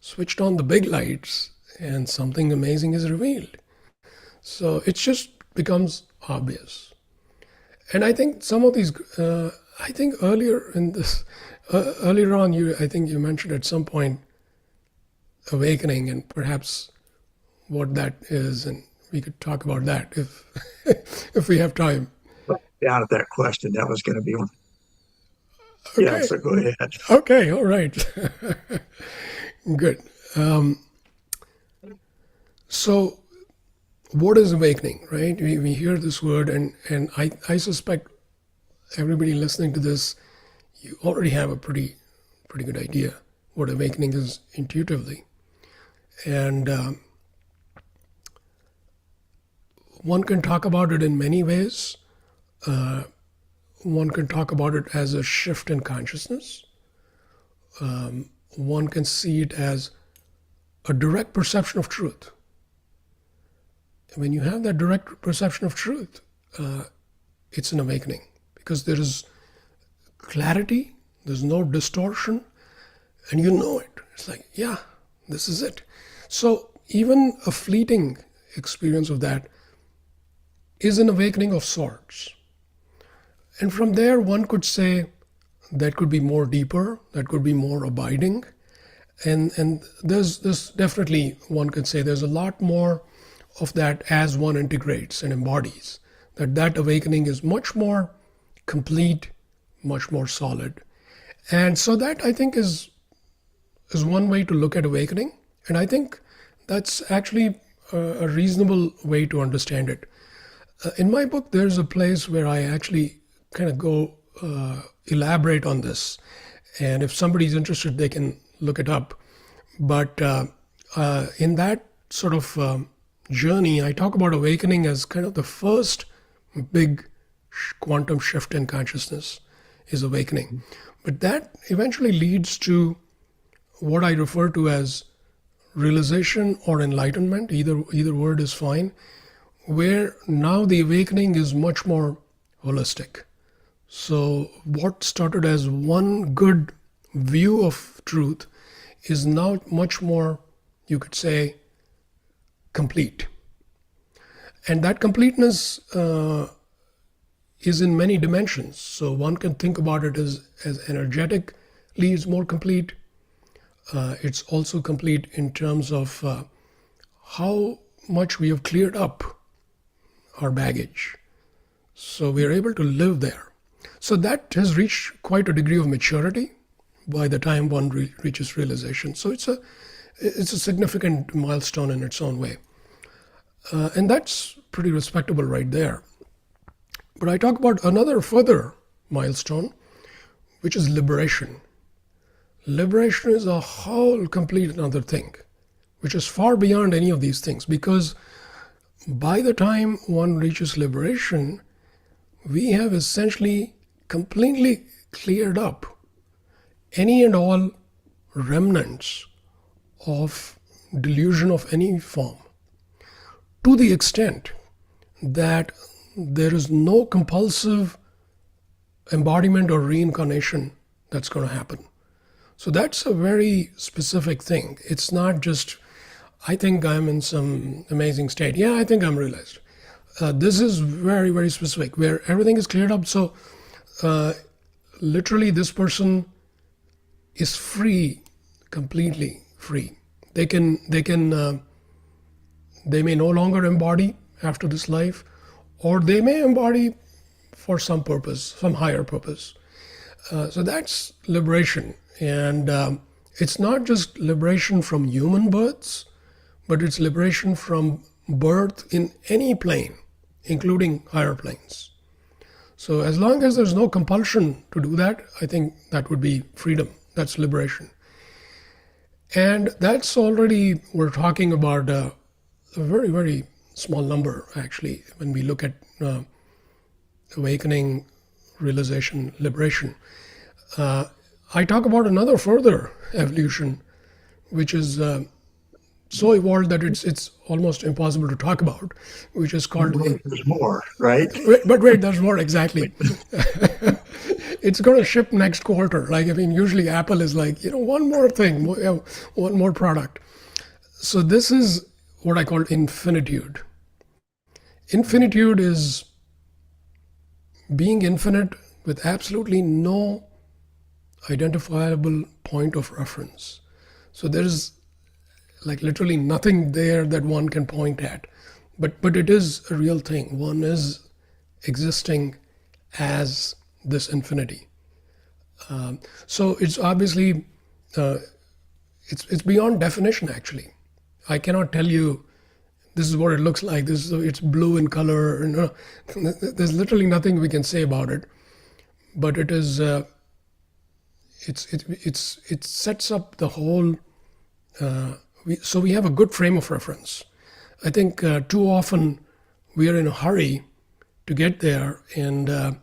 switched on the big lights and something amazing is revealed. So it just becomes obvious. And I think some of these, I think earlier on, I think you mentioned at some point awakening and perhaps what that is, and we could talk about that if if we have time. Down at that question, that was going to be one. Okay. Yeah, so go ahead. Okay, all right. Good. So what is awakening, right? We hear this word, and I suspect everybody listening to this, you already have a pretty good idea what awakening is intuitively. And one can talk about it in many ways. One can talk about it as a shift in consciousness. One can see it as a direct perception of truth. When you have that direct perception of truth, it's an awakening, because there is clarity, there's no distortion, and you know it. It's like, yeah, this is it. So even a fleeting experience of that is an awakening of sorts. And from there, one could say that could be more deeper, that could be more abiding. And there's definitely, one could say there's a lot more of that as one integrates and embodies, that awakening is much more complete, much more solid. And so that, I think, is one way to look at awakening. And I think that's actually a reasonable way to understand it. In my book, there's a place where I actually kind of go elaborate on this. And if somebody's interested, they can look it up. But in that sort of journey, I talk about awakening as kind of the first big quantum shift in consciousness is awakening. But that eventually leads to what I refer to as realization or enlightenment. Either word is fine, where now the awakening is much more holistic. So what started as one good view of truth is now much more, you could say, complete. And that completeness is in many dimensions. So one can think about it as energetically it's more complete. It's also complete in terms of how much we have cleared up our baggage. So we are able to live there. So that has reached quite a degree of maturity by the time one reaches realization. So it's a significant milestone in its own way. And that's pretty respectable right there. But I talk about another further milestone, which is liberation. Liberation is a whole complete another thing, which is far beyond any of these things, because by the time one reaches liberation, we have essentially completely cleared up any and all remnants of delusion of any form, to the extent that there is no compulsive embodiment or reincarnation that's going to happen. So that's a very specific thing. It's not just, I think I'm in some amazing state. Yeah, I think I'm realized. This is very, very specific, where everything is cleared up. So literally this person is free, completely free. They may no longer embody after this life, or they may embody for some purpose, some higher purpose. So that's liberation. And it's not just liberation from human births, but it's liberation from birth in any plane, including higher planes. So as long as there's no compulsion to do that, I think that would be freedom. That's liberation. And that's already, we're talking about a very, very small number, actually, when we look at awakening, realization, liberation. I talk about another further evolution, which is so evolved that it's almost impossible to talk about, which is called... There's more, right? But wait, there's more, exactly. It's going to ship next quarter. Like, I mean, usually Apple is like, one more thing, one more product. So this is what I call infinitude. Infinitude is being infinite with absolutely no identifiable point of reference. So there is like literally nothing there that one can point at. But it is a real thing. One is existing as this infinity. So it's obviously, it's beyond definition, actually. I cannot tell you this is what it looks like. It's blue in color. There's literally nothing we can say about it. But it is, it sets up the whole. So we have a good frame of reference. I think too often we are in a hurry to get there, and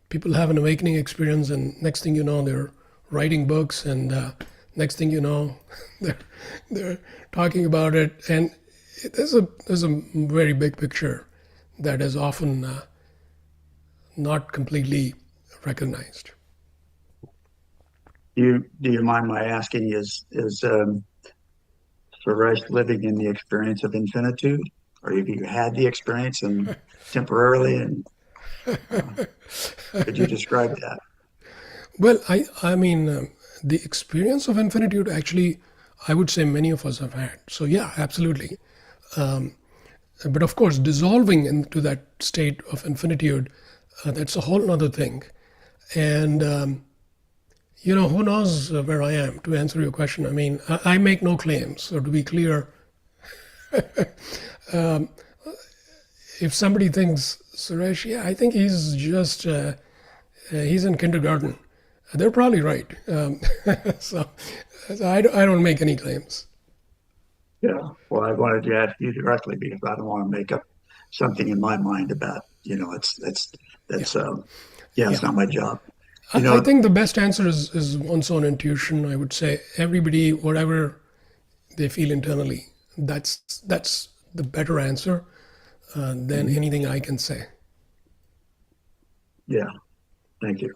people have an awakening experience, and next thing you know, they're writing books, and next thing you know, they're talking about it. And there's a very big picture that is often not completely recognized. Do you mind my asking, is Suresh living in the experience of infinitude? Or have you had the experience and temporarily, and could you describe that? Well, I mean, the experience of infinitude actually, I would say many of us have had. So yeah, absolutely. But of course, dissolving into that state of infinitude, that's a whole other thing. And who knows where I am? To answer your question, I mean, I make no claims. So to be clear, if somebody thinks Suresh, yeah, I think he's just he's in kindergarten, they're probably right. So, I don't make any claims. Yeah. Well, I wanted to ask you directly because I don't want to make up something in my mind about, that's, yeah, it's Yeah. not my job. I think the best answer is one's own intuition. I would say everybody, whatever they feel internally, that's the better answer than anything I can say. Yeah. Thank you.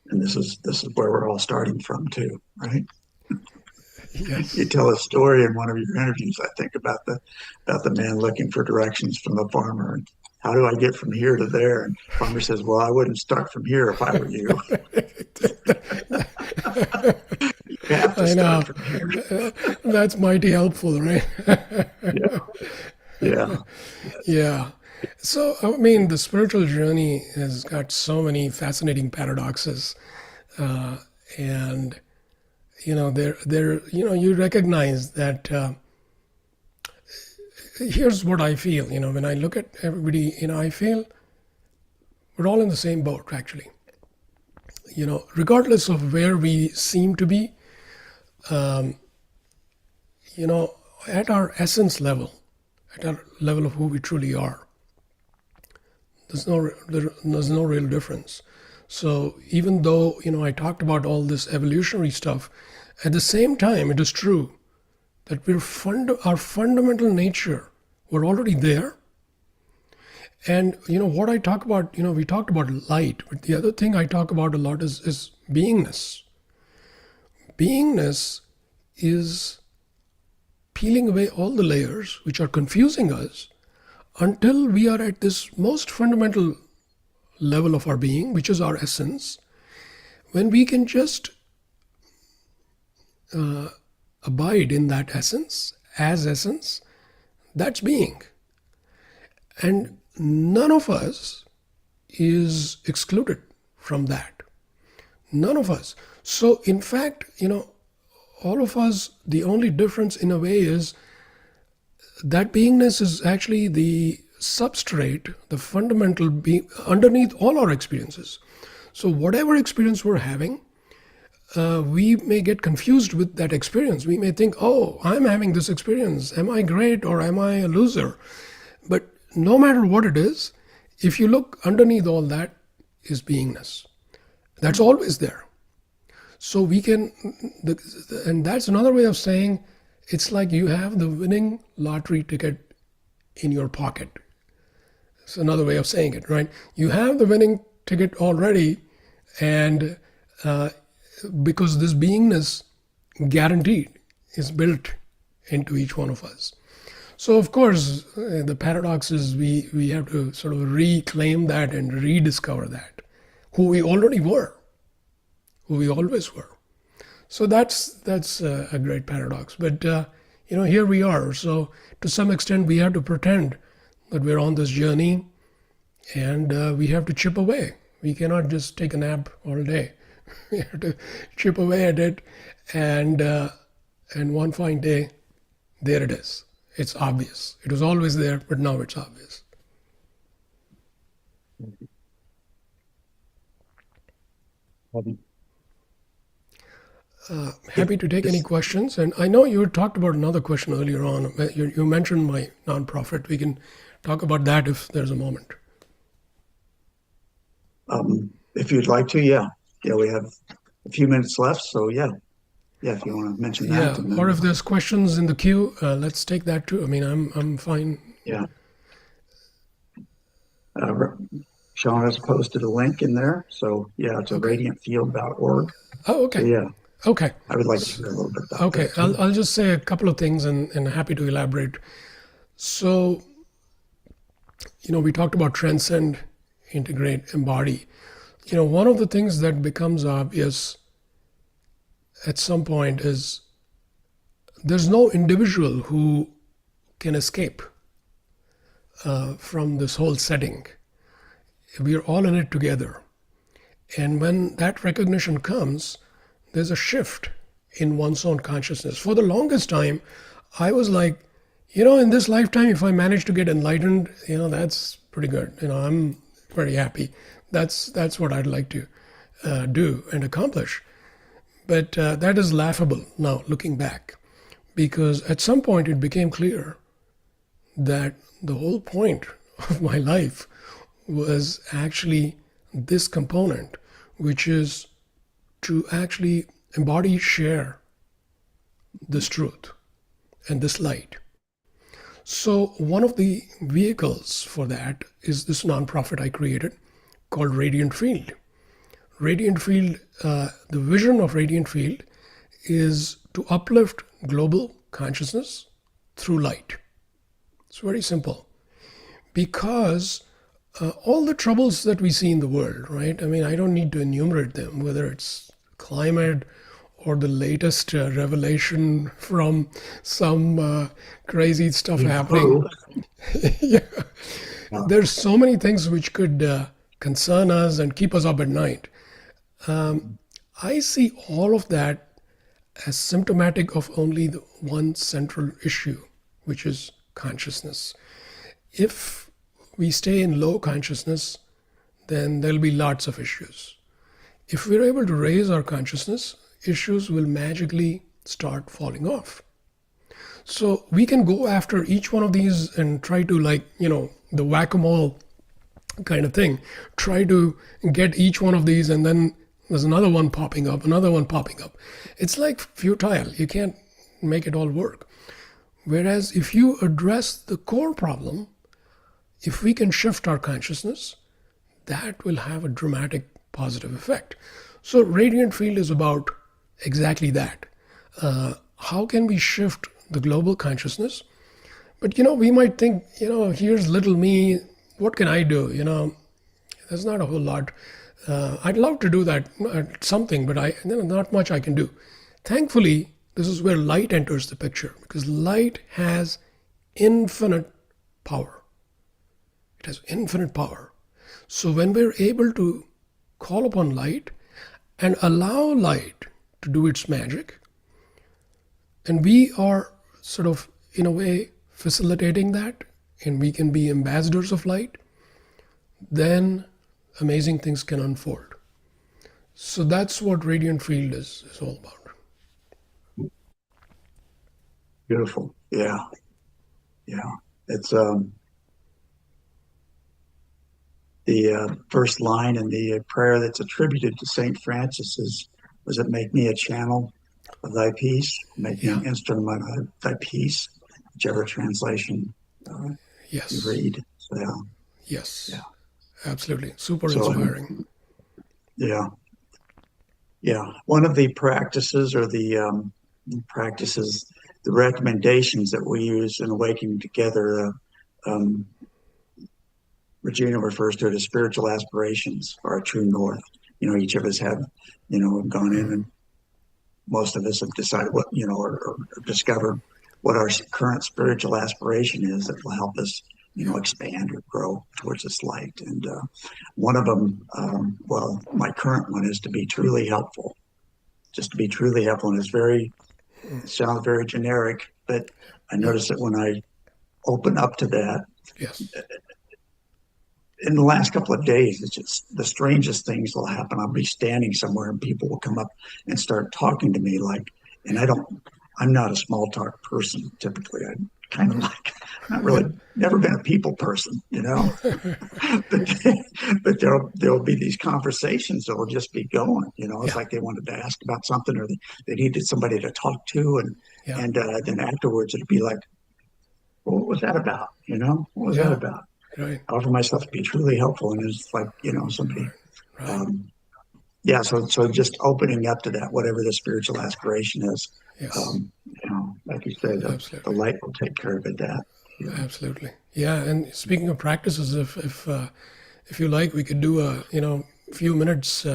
And this is where we're all starting from too, right? You Yes. tell a story in one of your interviews, I think, about the man looking for directions from the farmer. And how do I get from here to there? And the farmer says, "Well, I wouldn't start from here if I were you. You have to I start know. from here." That's mighty helpful, right? Yeah, yeah, Yeah. So, I mean, the spiritual journey has got so many fascinating paradoxes. And, you recognize that here's what I feel, when I look at everybody, I feel we're all in the same boat, actually. Regardless of where we seem to be, at our essence level, at our level of who we truly are, there's no real difference. So even though I talked about all this evolutionary stuff, at the same time it is true that our fundamental nature, we're already there. And what I talk about, we talked about light, but the other thing I talk about a lot is beingness. Beingness is peeling away all the layers which are confusing us until we are at this most fundamental level of our being, which is our essence, when we can just abide in that essence, as essence, that's being. And none of us is excluded from that. None of us. So, in fact, all of us, the only difference in a way is that beingness is actually the substrate, the fundamental being underneath all our experiences. So whatever experience we're having, we may get confused with that experience. We may think, oh, I'm having this experience. Am I great or am I a loser? But no matter what it is, if you look underneath all that is beingness. That's always there. So we can, and that's another way of saying it's like you have the winning lottery ticket in your pocket. It's another way of saying it, right? You have the winning ticket already, and because this beingness guaranteed is built into each one of us. So of course, the paradox is we have to sort of reclaim that and rediscover that, who we already were, who we always were. So that's a great paradox. But here we are. So to some extent, we have to pretend that we're on this journey, and we have to chip away. We cannot just take a nap all day. We have to chip away at it, and one fine day, there it is. It's obvious. It was always there, but now it's obvious. Happy to take any questions. And I know you talked about another question earlier on. You mentioned my nonprofit. We can talk about that if there's a moment. If you'd like to, yeah. Yeah, we have a few minutes left, so yeah. Yeah, if you want to mention that. Yeah, or if there's questions in the queue, let's take that too. I mean, I'm fine. Yeah. Sean has posted a link in there. So yeah, it's a Okay. radiantfield.org. Oh, So okay. yeah, Okay. I would like to hear a little bit about Okay. that I'll, too. I'll just say a couple of things and happy to elaborate. So, we talked about transcend, integrate, embody. One of the things that becomes obvious at some point is there's no individual who can escape from this whole setting. We are all in it together. And when that recognition comes, there's a shift in one's own consciousness. For the longest time, I was like, in this lifetime, if I manage to get enlightened, that's pretty good. I'm very happy. That's what I'd like to do and accomplish. But that is laughable now, looking back, because at some point it became clear that the whole point of my life was actually this component, which is to actually embody, share this truth and this light. So, one of the vehicles for that is this nonprofit I created called Radiant Field. Radiant Field, the vision of Radiant Field is to uplift global consciousness through light. It's very simple. Because all the troubles that we see in the world, right? I mean, I don't need to enumerate them, whether it's climate or the latest revelation from some crazy stuff happening. Yeah. There's so many things which could concern us and keep us up at night. I see all of that as symptomatic of only the one central issue, which is consciousness. If we stay in low consciousness, then there'll be lots of issues. If we're able to raise our consciousness, issues will magically start falling off. So we can go after each one of these and try to, the whack-a-mole kind of thing, try to get each one of these, and then there's another one popping up, another one popping up. It's like futile. You can't make it all work. Whereas if you address the core problem, if we can shift our consciousness, that will have a dramatic positive effect. So Radiant Field is about exactly that. How can we shift the global consciousness? But we might think, here's little me, what can I do? There's not a whole lot. I'd love to do that, something, but not much I can do. Thankfully, this is where light enters the picture, because light has infinite power. It has infinite power. So when we're able to call upon light and allow light to do its magic, and we are sort of, in a way, facilitating that, and we can be ambassadors of light, then amazing things can unfold. So that's what Radiant Field is all about. Beautiful. Yeah. Yeah. It's the first line in the prayer that's attributed to St. Francis was it make me a channel of thy peace, make me an instrument of thy peace, whichever translation you Yes. read. So, yeah. Yes. Yeah. Absolutely. Super inspiring. Yeah. Yeah. One of the practices or the recommendations that we use in Awakening Together, Regina refers to it as spiritual aspirations or a true north. Each of us have gone in and most of us have decided what, or discovered what our current spiritual aspiration is that will help us, expand or grow towards this light. And one of them, my current one is to be truly helpful, just to be truly helpful. And it sounds very generic, but I notice that when I open up to that, yes, in the last couple of days, it's just the strangest things will happen. I'll be standing somewhere and people will come up and start talking to me I'm not a small talk person typically. I'm kind of not really, never been a people person, but there'll be these conversations that will just be going, it's like they wanted to ask about something or they needed somebody to talk to. And then afterwards it'd be like, well, what was that about? What was that about? Right. offer myself to be truly helpful. And it's like, somebody, Right. um, yeah. So just opening up to that, whatever the spiritual aspiration is, Yes. like you say, the Absolutely. light will take care of it. Absolutely. Yeah. And speaking of practices, if you like, we could do a few minutes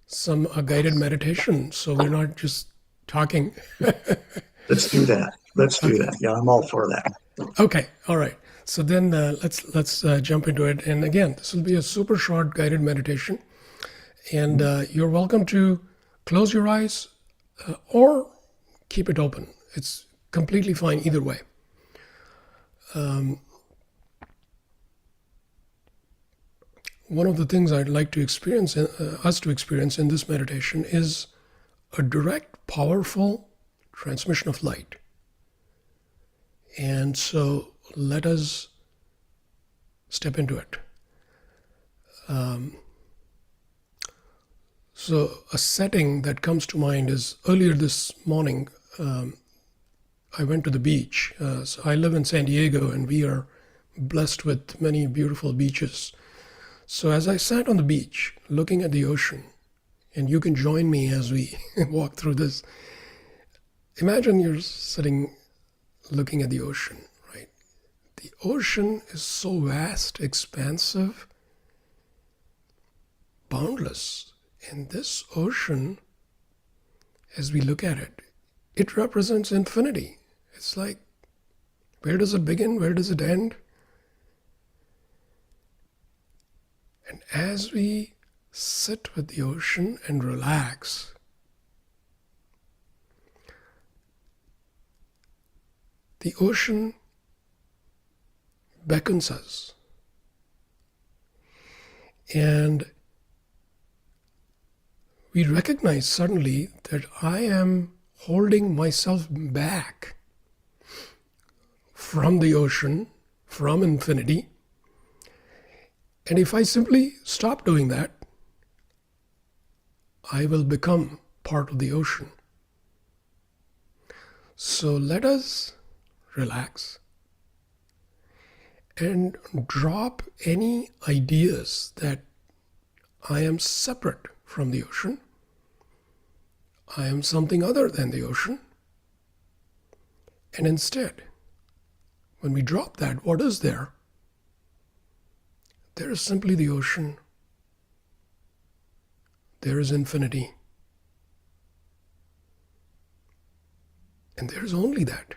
some a guided meditation, so we're not just talking. Let's do that. Let's do Okay. that. Yeah, I'm all for that. Okay. All right. So then let's jump into it. And again, this will be a super short guided meditation, and you're welcome to close your eyes or keep it open. It's completely fine either way. One of the things I'd like to experience, us to experience in this meditation, is a direct, powerful transmission of light. And so let us step into it. So a setting that comes to mind is earlier this morning, I went to the beach. So I live in San Diego, and we are blessed with many beautiful beaches. So as I sat on the beach looking at the ocean, and you can join me as we walk through this, imagine you're sitting looking at the ocean, right? The ocean is so vast, expansive, boundless. And this ocean, as we look at it, it represents infinity. It's like, where does it begin? Where does it end? And as we sit with the ocean and relax, the ocean beckons us. And we recognize suddenly that I am holding myself back from the ocean, from infinity. And if I simply stop doing that, I will become part of the ocean. So let us relax and drop any ideas that I am separate from the ocean. I am something other than the ocean. And instead, when we drop that, what is there? There is simply the ocean. There is infinity. And there is only that.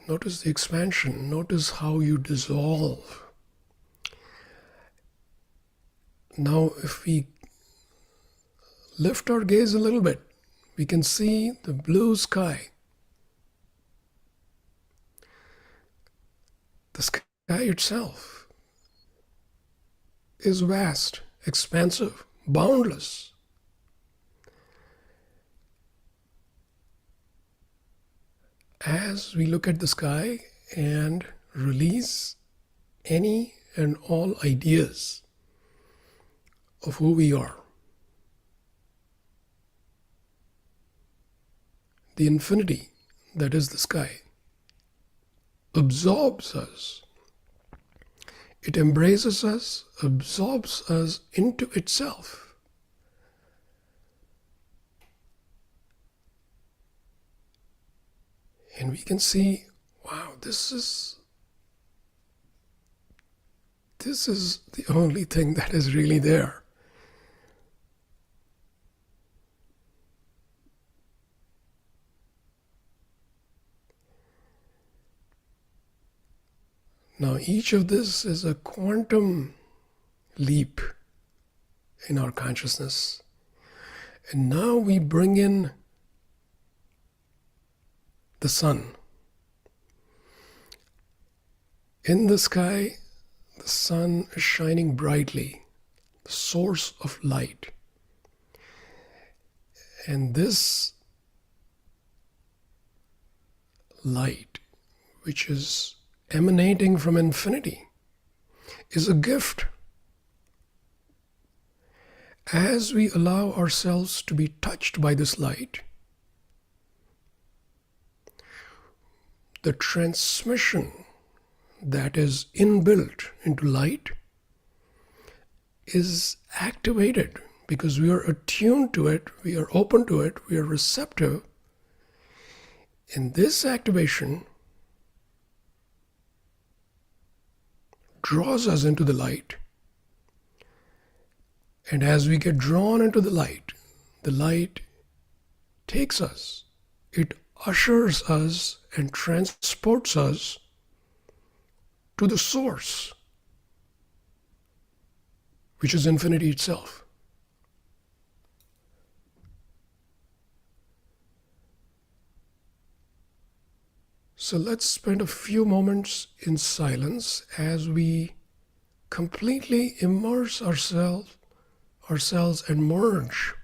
Notice the expansion. Notice how you dissolve. Now, if we lift our gaze a little bit, we can see the blue sky. The sky itself is vast, expansive, boundless. As we look at the sky and release any and all ideas of who we are, the infinity that is the sky absorbs us. It embraces us, absorbs us into itself. And we can see, wow, this is the only thing that is really there. Now, each of this is a quantum leap in our consciousness. And now we bring in the sun. In the sky, the sun is shining brightly, the source of light. And this light, which is emanating from infinity, is a gift. as we allow ourselves to be touched by this light, the transmission that is inbuilt into light is activated because we are attuned to it, we are open to it, we are receptive. And this activation draws us into the light. And as we get drawn into the light takes us, it ushers us and transports us to the source, which is infinity itself. So let's spend a few moments in silence as we completely immerse ourselves and merge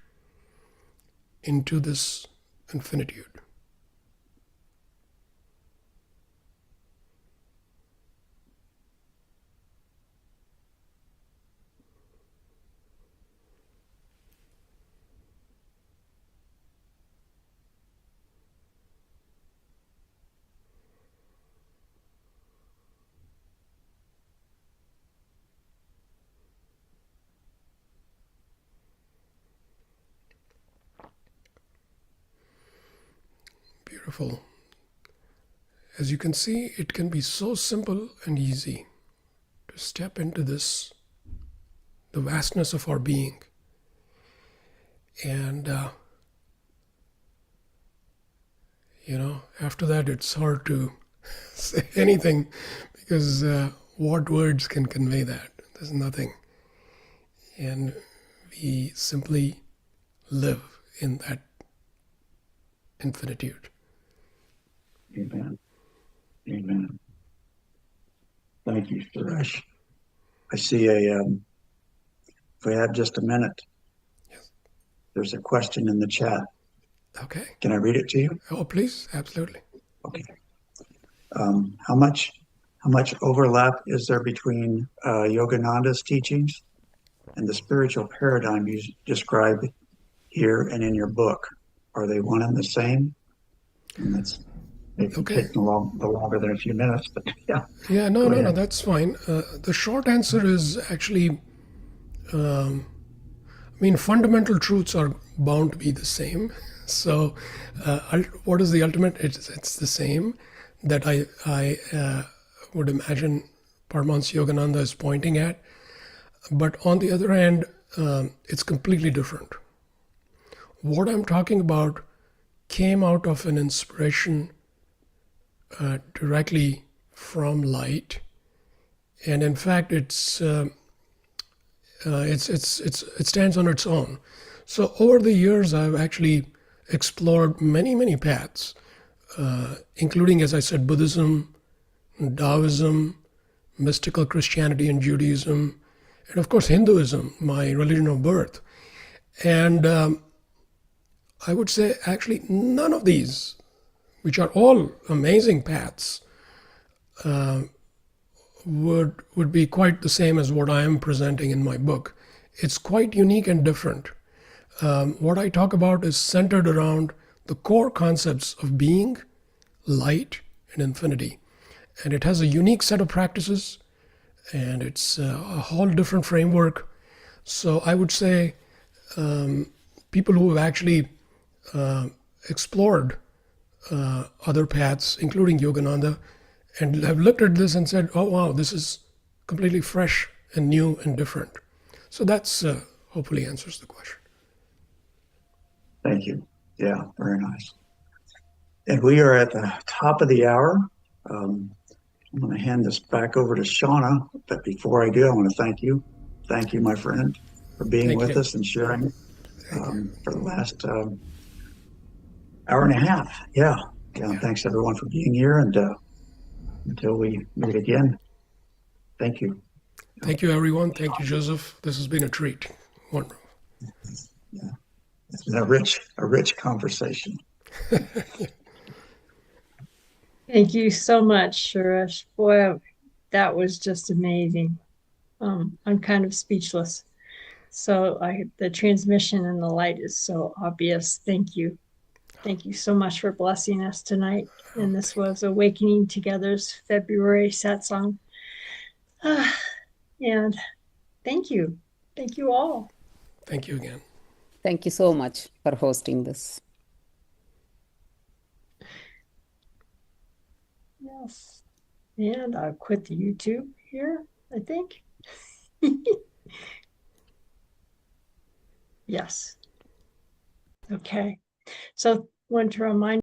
into this infinitude. Beautiful. As you can see, it can be so simple and easy to step into this, the vastness of our being. And, after that, it's hard to say anything because what words can convey that? There's nothing. And we simply live in that infinitude. Amen. Amen. Thank you, Suresh. I see if we have just a minute, Yes. There's a question in the chat. Okay. Can I read it to you? Oh, please. Absolutely. Okay. How much overlap is there between Yogananda's teachings and the spiritual paradigm you describe here and in your book? Are they one and the same? And that's maybe taking longer than a few minutes, but yeah. Yeah, no, that's fine. The short answer is actually, fundamental truths are bound to be the same. So, what is the ultimate? It's the same that I would imagine Paramahansa Yogananda is pointing at. But on the other hand, it's completely different. What I'm talking about came out of an inspiration directly from light, and in fact, it stands on its own. So over the years, I've actually explored many paths, including, as I said, Buddhism, Taoism, mystical Christianity and Judaism, and of course Hinduism, my religion of birth. And I would say actually none of these, which are all amazing paths, would be quite the same as what I am presenting in my book. It's quite unique and different. What I talk about is centered around the core concepts of being, light, and infinity. And it has a unique set of practices, and it's a whole different framework. So I would say people who have actually explored other paths, including Yogananda, and have looked at this and said, oh wow, this is completely fresh and new and different. So that's hopefully answers the question. Thank you. Yeah, very nice. And we are at the top of the hour. I'm going to hand this back over to Shauna, but before I do, I want to thank you. Thank you, my friend, for being with us and sharing for the last hour and a half. Yeah. Thanks everyone for being here, and until we meet again, thank you. Thank you, everyone. Thank you, Joseph. This has been a treat. Wonderful. Yeah, it's been a rich conversation. Thank you so much, Suresh. Boy, that was just amazing. I'm kind of speechless. So the transmission and the light is so obvious. Thank you. Thank you so much for blessing us tonight. And this was Awakening Together's February satsang. And thank you. Thank you all. Thank you again. Thank you so much for hosting this. Yes. And I'll quit the YouTube here, I think. Yes. Okay. So want to remind